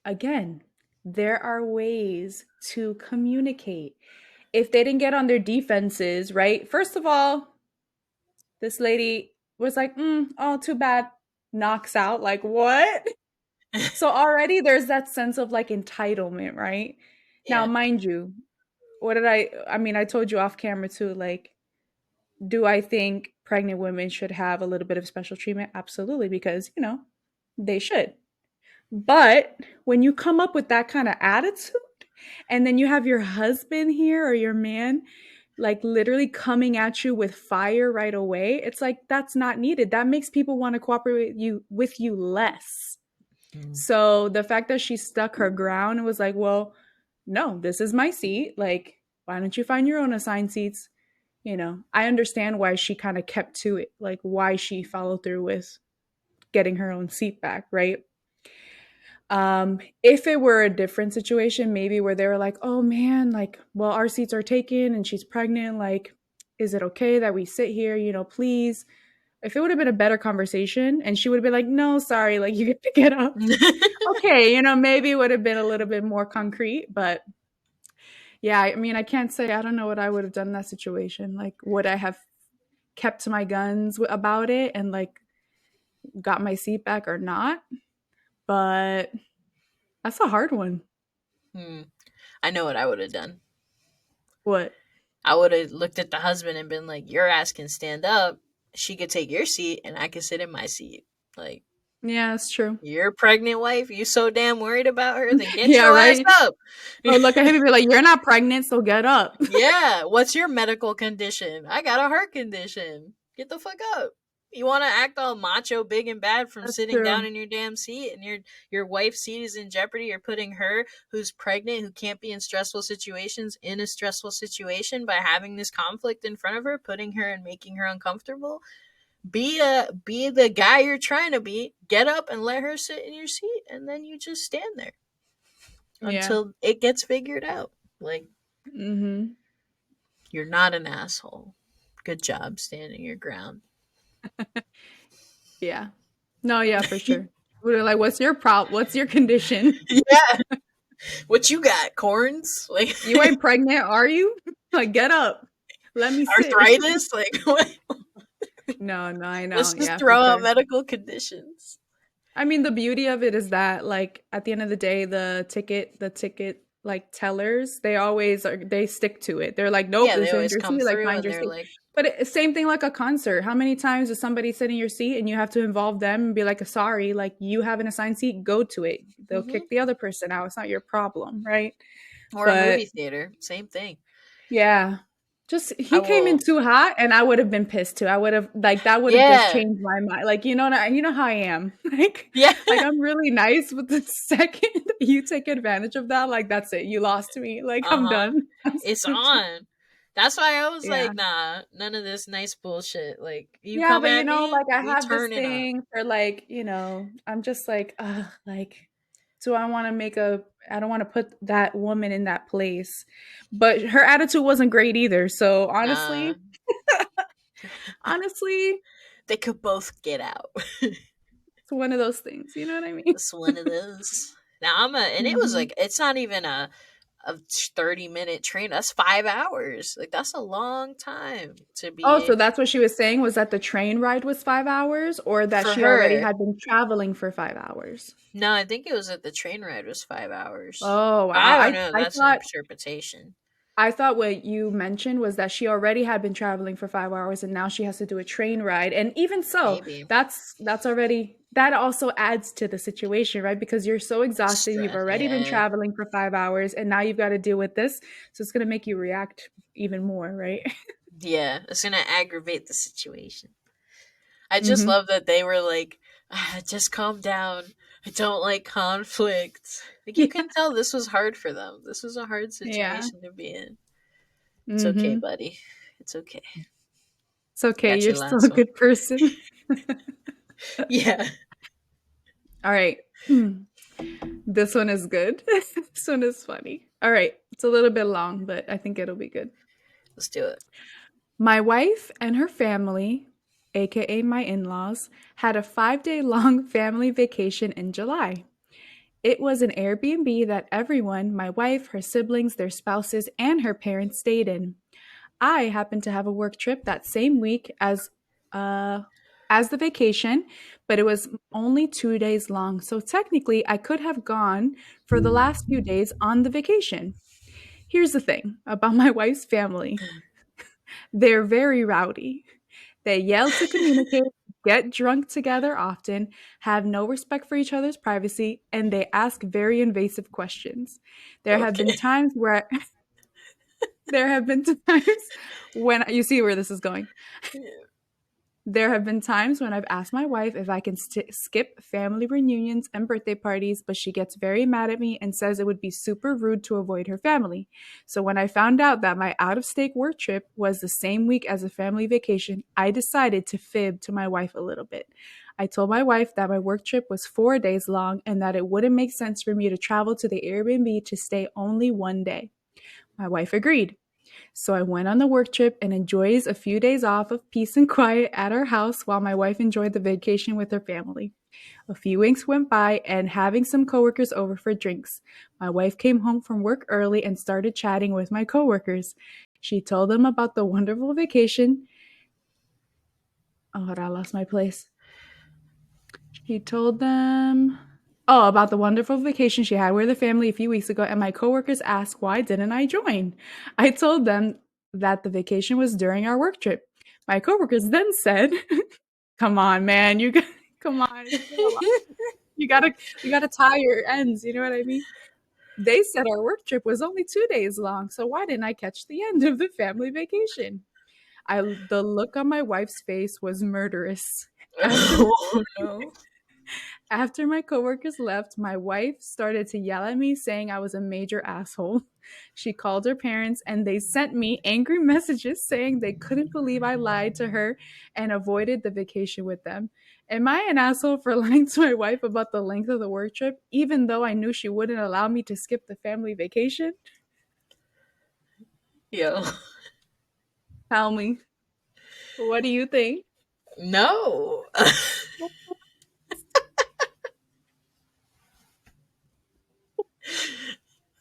again, there are ways to communicate. If they didn't get on their defenses, right? First of all, this lady was like, oh, too bad, knocks out. Like, what? So already there's that sense of like entitlement, right? Now, Yeah. mind you, I mean, I told you off camera too, like, do I think pregnant women should have a little bit of special treatment? Absolutely, because, they should. But when you come up with that kind of attitude, and then you have your husband here or your man like literally coming at you with fire right away, it's like that's not needed. That makes people want to cooperate with you less. Mm. So the fact that she stuck her ground and was like, "Well, no, this is my seat. Like, why don't you find your own assigned seats?" I understand why she kind of kept to it, like why she followed through with getting her own seat back, right? If it were a different situation, maybe where they were like, "Oh man, like, well, our seats are taken and she's pregnant. Like, is it okay that we sit here? You know, please." If it would have been a better conversation, and she would have been like, "No, sorry, like you get to get up." Okay, maybe it would have been a little bit more concrete, but yeah, I mean, I can't say I don't know what I would have done in that situation. Like, would I have kept to my guns about it and like got my seat back or not? But that's a hard one. Hmm. I know what I would have done. What? I would have looked at the husband and been like, "Your ass can stand up. She could take your seat, and I could sit in my seat. Like, Yeah, that's true. your pregnant wife, you so damn worried about her, then get Yeah, your ass right. up." Or look at him and be like, "You're not pregnant, so get up." Yeah, what's your medical condition? I got a heart condition. Get the fuck up. You want to act all macho, big and bad from That's sitting down true. in your damn seat, and your wife's seat is in jeopardy. You're putting her, who's pregnant, who can't be in stressful situations, in a stressful situation by having this conflict in front of her, putting her and making her uncomfortable. Be the guy you're trying to be. Get up and let her sit in your seat, and then you just stand there Yeah. until it gets figured out. Like, Mhm. you're not an asshole. Good job standing your ground. Yeah. No, yeah, for sure. We're like, "What's your What's your condition? Yeah. What you got? Corns? Like You ain't pregnant, are you? Like, get up. Let me sit." arthritis? Like what? No, no, I know. Let's just Yeah, for throw out sure. medical conditions. I mean, the beauty of it is that, like, at the end of the day, the ticket, like, tellers, they always they stick to it. They're like, "Nope, Yeah, they this isn't always your come seat, like, through find and your they're seat." like, But same thing like a concert. How many times does somebody sit in your seat and you have to involve them and be like, "Sorry, like, you have an assigned seat, go to it." They'll mm-hmm. kick the other person out. It's not your problem, right? Or a But movie theater, same thing. yeah. Just I he came in will. too hot and I would have been pissed too. I would have like that would have just Yeah, changed my mind. Like, you know how I am. yeah, Like I'm really nice, but the second that you take advantage of that, like that's it. You lost me. Like uh I'm huh. done. I'm It's switching. on. That's why I was Yeah. like, nah, none of this nice bullshit. Like, you Yeah, come but at me, like I we have this turning up. thing for like, I'm just like, like, do I want to I don't want to put that woman in that place. But her attitude wasn't great either. So Nah, honestly, they could both get out. it's one of those things. You know what I mean? It's one of those. Now and it was Mhm. like, it's not even a 30-minute train. That's 5 hours. Like, that's a long time to Oh, be so that's what she was saying was that the train ride was 5 hours or that for she already her. had been traveling for 5 hours? No, I think it was that the train ride was 5 hours. Oh, But wow. I don't know. That's an interpretation. I thought what you mentioned was that she already had been traveling for 5 hours and now she has to do a train ride. And even so, Maybe. that's already that also adds to the situation, right? Because you're so exhausted, you've Stress. already been Yeah. traveling for 5 hours, and now you've got to deal with this. So it's gonna make you react even more, right? Yeah. It's going to aggravate the situation. I just Hmm. love that they were like, just calm down. I don't like conflict. Like, you Yeah. can tell this was hard for them. This was a hard Yeah. situation to be in. It's okay, Hmm. buddy. It's okay. It's okay. Got You're your still a last one. good person. Yeah. All right. This one is good. This one is funny. All right. It's a little bit long, but I think it'll be good. Let's do it. My wife and her family, aka my in laws, had a 5 day long family vacation in July. It was an Airbnb that everyone, my wife, her siblings, their spouses, and her parents stayed in. I happened to have a work trip that same week uh as the vacation, but it was only 2 days long. So technically I could have gone for the last few days on the vacation. Here's the thing about my wife's family. They're very rowdy. They yell to communicate, get drunk together often, have no respect for each other's privacy, and they ask very invasive questions. There have been Okay. times where there have been times when you see where this is going. There have been times when I've asked my wife if I can skip family reunions and birthday parties, but she gets very mad at me and says it would be super rude to avoid her family. So when I found out that my out of state work trip was the same week as a family vacation, I decided to fib to my wife a little bit. I told my wife that my work trip was 4 days long and that it wouldn't make sense for me to travel to the Airbnb to stay only one day. My wife agreed. So I went on the work trip and enjoys a few days off of peace and quiet at our house while my wife enjoyed the vacation with her family. A few weeks went by and having some coworkers over for drinks. My wife came home from work early and started chatting with my coworkers. She told them about the wonderful vacation. Oh, hold on, I lost my place. She told them about the wonderful vacation she had with her family a few weeks ago, and my coworkers asked why didn't I join. I told them that the vacation was during our work trip. My coworkers then said, "Come on, man, you got, come on, it's been a lot. You gotta you gotta tie your ends. You know what I mean?" They said our work trip was only 2 days long, so why didn't I catch the end of the family vacation? The look on my wife's face was murderous. After Oh no. After my coworkers left, my wife started to yell at me saying I was a major asshole. She called her parents and they sent me angry messages saying they couldn't believe I lied to her and avoided the vacation with them. Am I an asshole for lying to my wife about the length of the work trip, even though I knew she wouldn't allow me to skip the family vacation? Yo. Tell me, what do you think? No.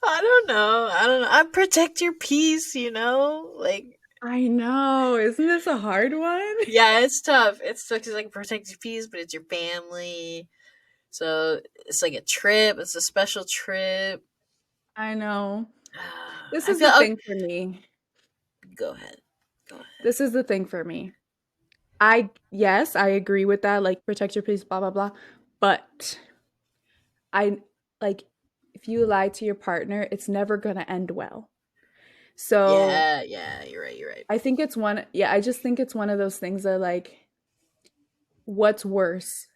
I don't know. I don't know. I protect your peace, you know? Like, I know. Isn't this a hard one? yeah, it's tough. It's tough because, like, protect your peace, but it's your family. So it's like a trip. It's a special trip. I know. This I is feel. the Oh, thing for me. go ahead. Go ahead. This is the thing for me. I yes, I agree with that, like protect your peace, blah blah blah. But I like if you lie to your partner, it's never gonna end well. So Yeah, yeah, you're right. You're right. I think it's one yeah, I just think it's one of those things that like what's worse?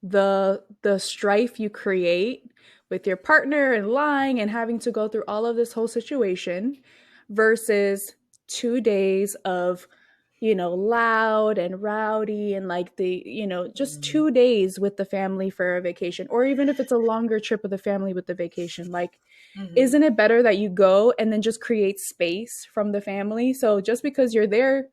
The strife you create with your partner and lying and having to go through all of this whole situation versus 2 days of loud and rowdy and like just Mm-hmm. 2 days with the family for a vacation, or even if it's a longer trip with the family with the vacation. Like, Mm-hmm. isn't it better that you go and then just create space from the family? So just because you're there,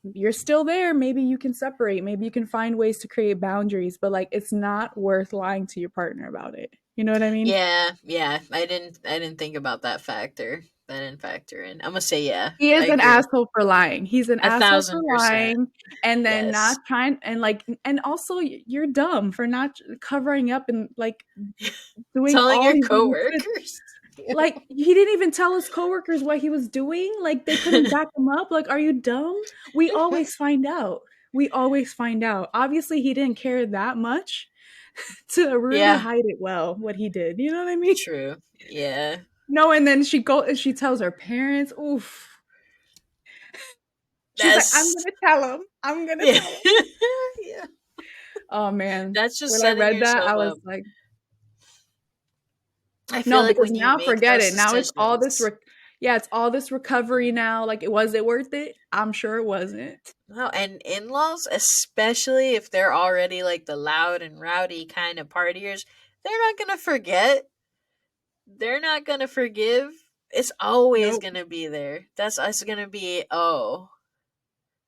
you're still there. Maybe you can separate. Maybe you can find ways to create boundaries, but like it's not worth lying to your partner about it. You know what I mean? Yeah, yeah. I didn't think about that factor. That didn't factor in. I'm gonna say yeah. He I is an agree. asshole for lying. He's an A asshole for thousand percent. lying and then not Yes. trying and like and also you're dumb for not covering up and like doing Telling all your these things. coworkers. Like he didn't even tell his coworkers what he was doing. Like they couldn't back him up. Like, are you dumb? We always find out. We always find out. Obviously, he didn't care that much to really Yeah. hide it well what he did. You know what I mean? True. Yeah. No, and then she tells her parents, oof. She's like, I'm That's gonna tell him. I'm gonna yeah. tell him. Yeah. Oh man. That's just When I setting read that, yourself I was up. like, I feel no, like because when you now make forget those it. Now it's all this decisions. yeah, it's all this recovery now. Like, was it worth it? I'm sure it wasn't. No, and in-laws, especially if they're already like the loud and rowdy kind of partiers, they're not gonna forget. They're not gonna forgive. It's always Nope. gonna be there. That's us gonna be, oh,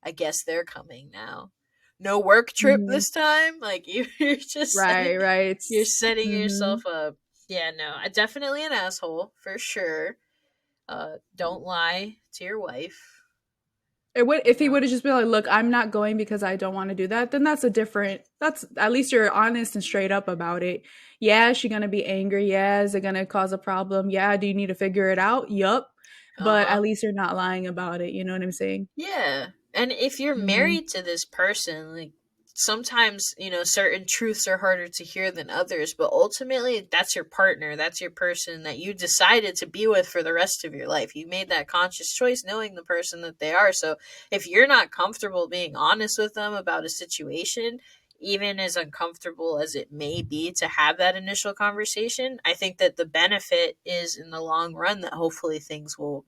I guess they're coming now. No work trip Mhm. this time. Like you're just Right, right. you're setting Mhm. yourself up. Yeah, no, I definitely an asshole for sure. Don't lie to your wife. It would You if he know. would have just been like, "Look, I'm not going because I don't want to do that." Then that's a different. That's at least you're honest and straight up about it. Yeah, is she gonna be angry? Yeah, is it gonna cause a problem? Yeah, do you need to figure it out? Yup. Uh But huh. at least you're not lying about it. You know what I'm saying? Yeah, and if you're Mhm. married to this person, like sometimes, certain truths are harder to hear than others, but ultimately that's your partner, that's your person that you decided to be with for the rest of your life. You made that conscious choice knowing the person that they are. So if you're not comfortable being honest with them about a situation, even as uncomfortable as it may be to have that initial conversation, I think that the benefit is in the long run that hopefully things will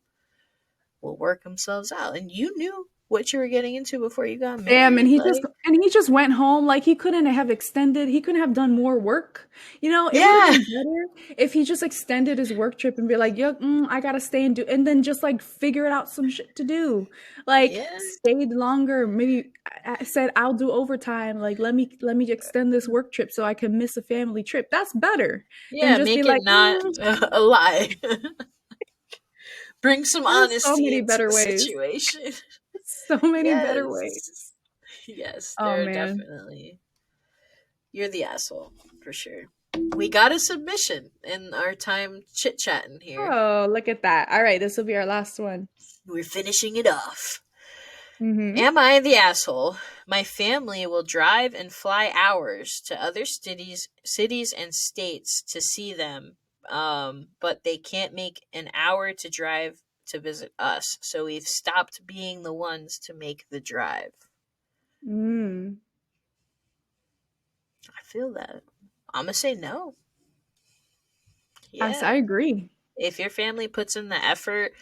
work themselves out. And you knew what you were getting into before you got Damn, married. Like, and he just went home like he couldn't have extended. He couldn't have done more work. You know, it would have yeah, been better if he just extended his work trip and be like, "Yo, I gotta stay and do," and then just like figure out some shit to do. Like yeah, stayed longer. Maybe I said I'll do overtime. Like let me extend this work trip so I can miss a family trip. That's better than yeah. just be Make it like, not a lie. Bring some there's so honesty many into better the ways. situation. So many better ways. Yes, yes. Oh There are man. definitely. You're the asshole for sure. We got a submission in our time chit chatting here. Oh, look at that. All right, this will be our last one. We're finishing it off. Mm-hmm. Am I the asshole? My family will drive and fly hours to other cities and states to see them, but they can't make an hour to drive to visit us. So we've stopped being the ones to make the drive. Mm. I feel that. I'm gonna say no. I Yeah, agree. if your family puts in the effort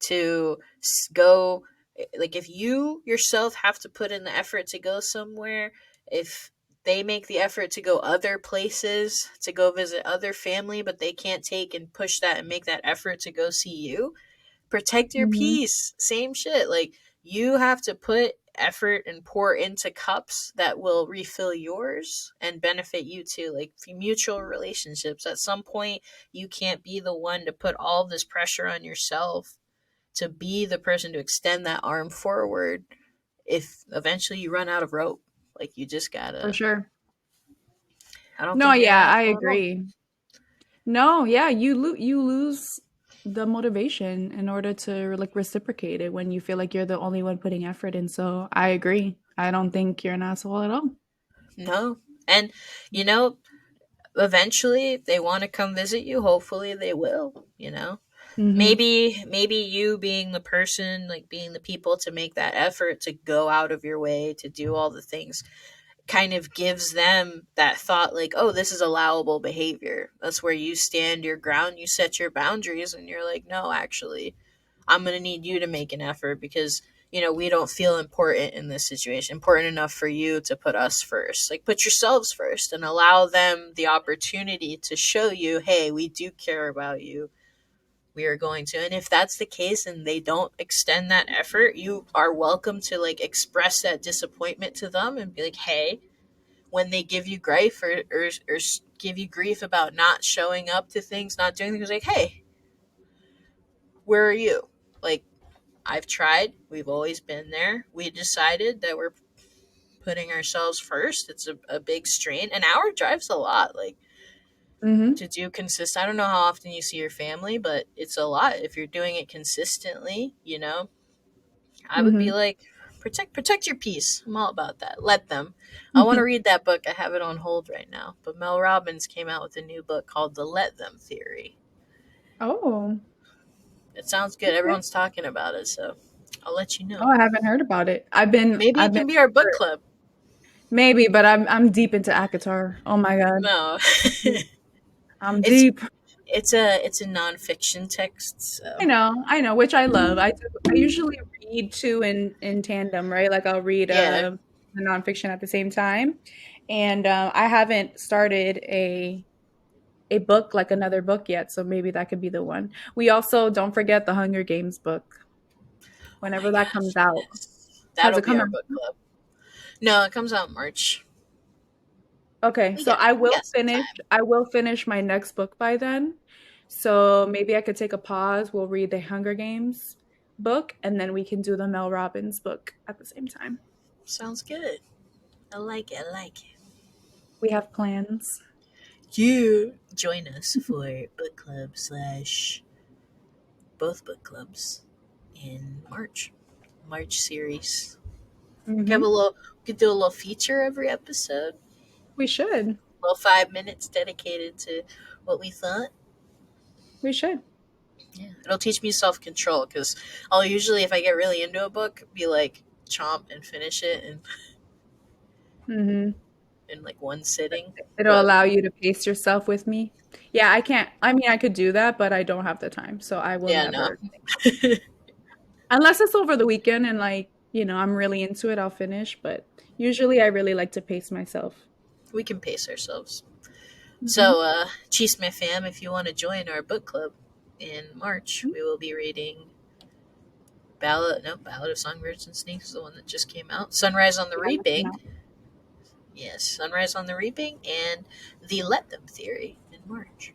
to go, like if you yourself have to put in the effort to go somewhere, if they make the effort to go other places to go visit other family, but they can't take and push that and make that effort to go see you, protect your Mhm. peace. Same shit. Like you have to put effort and pour into cups that will refill yours and benefit you too. Like mutual relationships. At some point, you can't be the one to put all this pressure on yourself to be the person to extend that arm forward if eventually you run out of rope. Like you just For gotta. sure. I don't No, think you're an yeah, I asshole at all. agree. No, yeah, you lose the motivation in order to like reciprocate it when you feel like you're the only one putting effort in. So I agree. I don't think you're an asshole at all. No. And you know, eventually if they want to come visit you, hopefully they will. Hmm. Maybe you being the person, like being the people to make that effort to go out of your way to do all the things, kind of gives them that thought like, oh, this is allowable behavior. That's where you stand your ground, you set your boundaries, and you're like, no, actually I'm going to need you to make an effort because we don't feel important in this situation, important enough for you to put us first. Like put yourselves first and allow them the opportunity to show you, hey, we do care about you. We are going to. And if that's the case and they don't extend that effort, you are welcome to like express that disappointment to them and be like, hey, when they give you grief or give you grief about not showing up to things, not doing things, like, hey, where are you? Like, I've tried. We've always been there. We decided that we're putting ourselves first. It's a big strain. An hour drives a lot. Like Hmm. to do consistent. I don't know how often you see your family, but it's a lot. If you're doing it consistently, I would be Hmm. like, protect your peace. I'm all about that. Let them. I want to read that book. I have it on hold right now. But Mel Robbins came out with a new book called The Let Them Theory. Oh, It sounds good. okay. Everyone's talking about it, so I'll let you Oh, know. I haven't heard about it. I've been Maybe I've it been can be our book club. maybe, but I'm deep into ACOTAR. Oh my God. No. I'm it's deep. it's a nonfiction text, so I know, which I love. I usually read two in tandem, right? Like I'll read yeah, the nonfiction at the same time. And I haven't started a book like another book yet, so maybe that could be the one. We also don't forget the Hunger Games book oh my whenever that comes gosh, out. yes, Has that'll it be come our out? book club. No, it comes out in March. Okay, We so got we got some time. I will finish my next book by then. So maybe I could take a pause. We'll read the Hunger Games book and then we can do the Mel Robbins book at the same time. Sounds good. I like it. I like it. We have plans. You join us for book club slash both book clubs in March series. We have a Hmm. little. We could do a little feature every episode. We should. Little 5 minutes dedicated to what we thought. We should. Yeah, it'll teach me self control because I'll usually, if I get really into a book, be like chomp and finish it Hmm. in like one sitting. It'll But allow you to pace yourself with me. Yeah, I can't. I mean, I could do that, but I don't have the time, so I will yeah, no, never. Unless it's over the weekend and like, I'm really into it, I'll finish, but usually I really like to pace myself. we can pace ourselves. Hmm. So, Cheese My Fam, if you want to join our book club in March, we will be reading Ballad of Songbirds and Snakes, the one that just came out. Sunrise on the Yeah, that came Reaping, out. yes, Sunrise on the Reaping, and The Let Them Theory in March.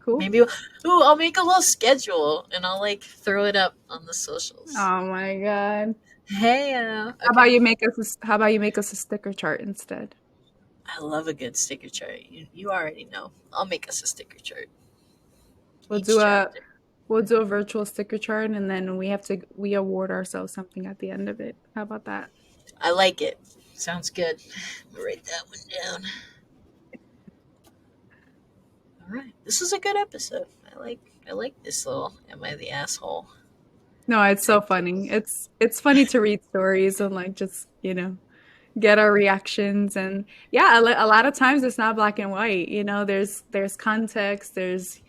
Cool. Maybe, I'll make a little schedule and I'll like throw it up on the socials. Oh my God. Hey, How okay. about you make us how about you make us a sticker chart instead? I love a good sticker chart. You already know. I'll make us a sticker chart. We'll Each do a chapter. we'll do a virtual sticker chart and then we award ourselves something at the end of it. How about that? I like it. Sounds good. Write that one down. All right. This was a good episode. I like this little Am I the Asshole No, it's so type funny. thing. It's funny to read stories and like just, get our reactions and yeah, a lot of times it's not black and white. There's context, there's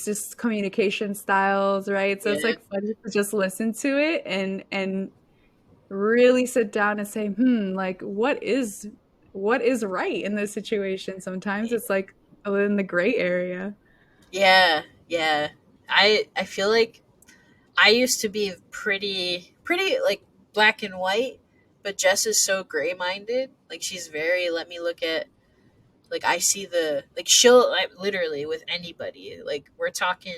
just communication styles, right? So it's Yeah. like funny to just listen to it and really sit down and say, like what is right in this situation? Sometimes it's like in the gray area. Yeah. Yeah. I feel like I used to be pretty like black and white, but Jess is so gray minded. Like she's very let me look at like I see the like she'll like, literally with anybody like we're talking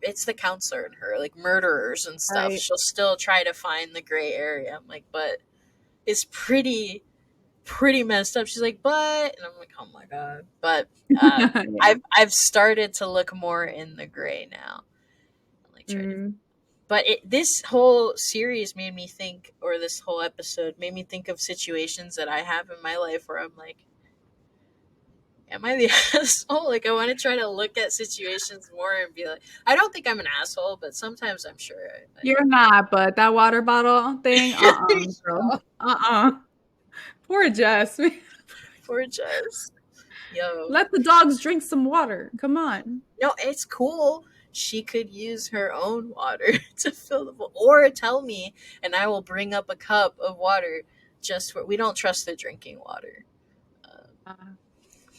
it's the counselor in her like murderers and stuff Right. she'll still try to find the gray area. I'm like but it's pretty messed up. She's like but and I'm like oh my god but Yeah. I've started to look more in the gray now. I'm like try to Mm. but this whole series made me think or this whole episode made me think of situations that I have in my life where I'm like am I the asshole? Like, I want to try to look at situations more and be like, I don't think I'm an asshole, but sometimes I'm sure You're not, but that water bottle thing, girl. Yo, Poor Jess. poor Jess. Yo, Let the dogs drink some water. Come on. no, it's cool. She could use her own water to fill the bowl, or tell me, and I will bring up a cup of water just for. We don't trust the drinking water, Uh,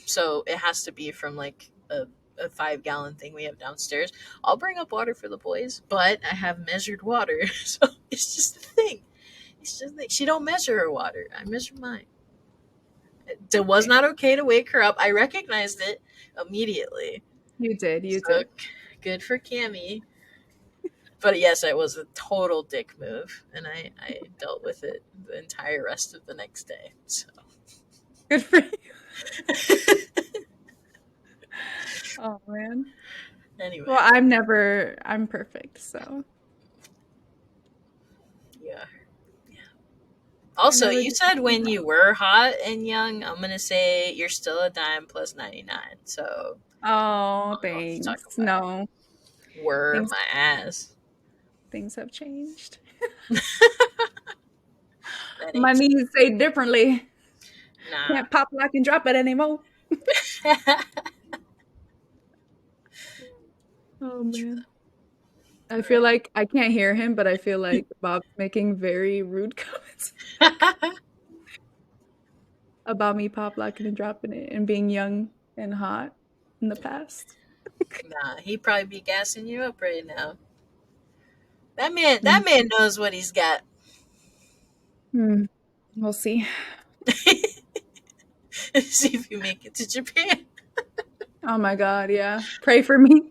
so it has to be from like a 5 gallon thing we have downstairs. I'll bring up water for the boys, but I have measured water, so it's just a thing. It's just like she don't measure her water. I measure mine. It was okay. not okay to wake her up. I recognized it immediately. You did. You So did. good for Cammy. But yes, it was a total dick move, and I dealt with it the entire rest of the next day. So Good for you. Oh man. Well, anyway, I'm perfect, so yeah. I Also, never you do said anything when wrong. you were hot and young, I'm gonna say you're still a dime plus 99. So Oh, I don't know what to talk thanks. about. No. Were Things my ass. things have changed. That My ain't knees say differently. nah. Can't pop lock and drop it anymore. Oh man. I feel Right. like I can't hear him, but I feel like Bob's making very rude comments about me pop locking and dropping it and being young and hot in the past. Nah, he probably be gassing you up right now. That Mm. man knows what he's got. Hmm. We'll see. See if you make it to Japan. Oh my God, yeah. Pray for me.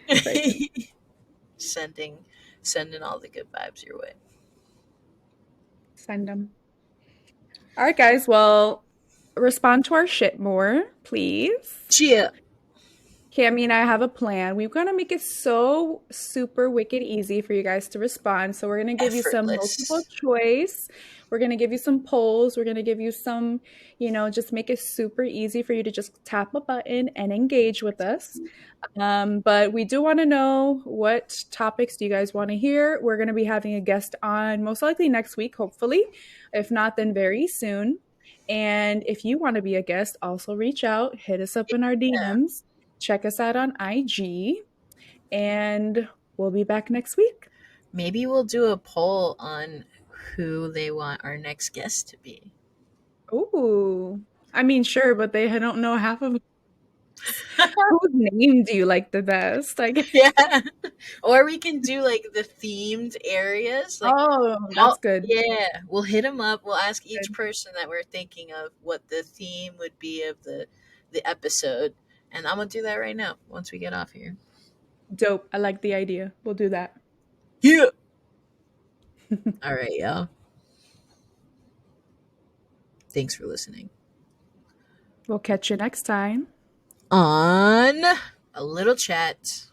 Pray for me. sending sending all the good vibes your way. Send them. All right, guys. Well, respond to our shit more, please. Chia. Okay, I mean, I have a plan. We're going to make it so super wicked easy for you guys to respond. So, we're going to give you some multiple Effortless. choice. We're going to give you some polls. We're going to give you some, just make it super easy for you to just tap a button and engage with us. But we do want to know, what topics do you guys want to hear? We're going to be having a guest on most likely next week, hopefully. If not, then very soon. And if you want to be a guest, also reach out, hit us up in our Yeah. DMs, check us out on IG, and we'll be back next week. Maybe we'll do a poll on who they want our next guest to be. Ooh. I mean, sure, but they don't know half of us. Whose name do you like the best? Like, Yeah. Or we can do like the themed areas. Like, oh, that's how, good. yeah, we'll hit them up. We'll ask each Good. person that we're thinking of what the theme would be of the episode. And I'm going to do that right now once we get off here. Dope. I like the idea. We'll do that. Yeah. All right, y'all. Thanks for listening. We'll catch you next time. On a little chat.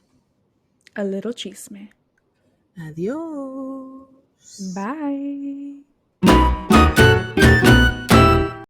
A little chisme. Adios. Bye.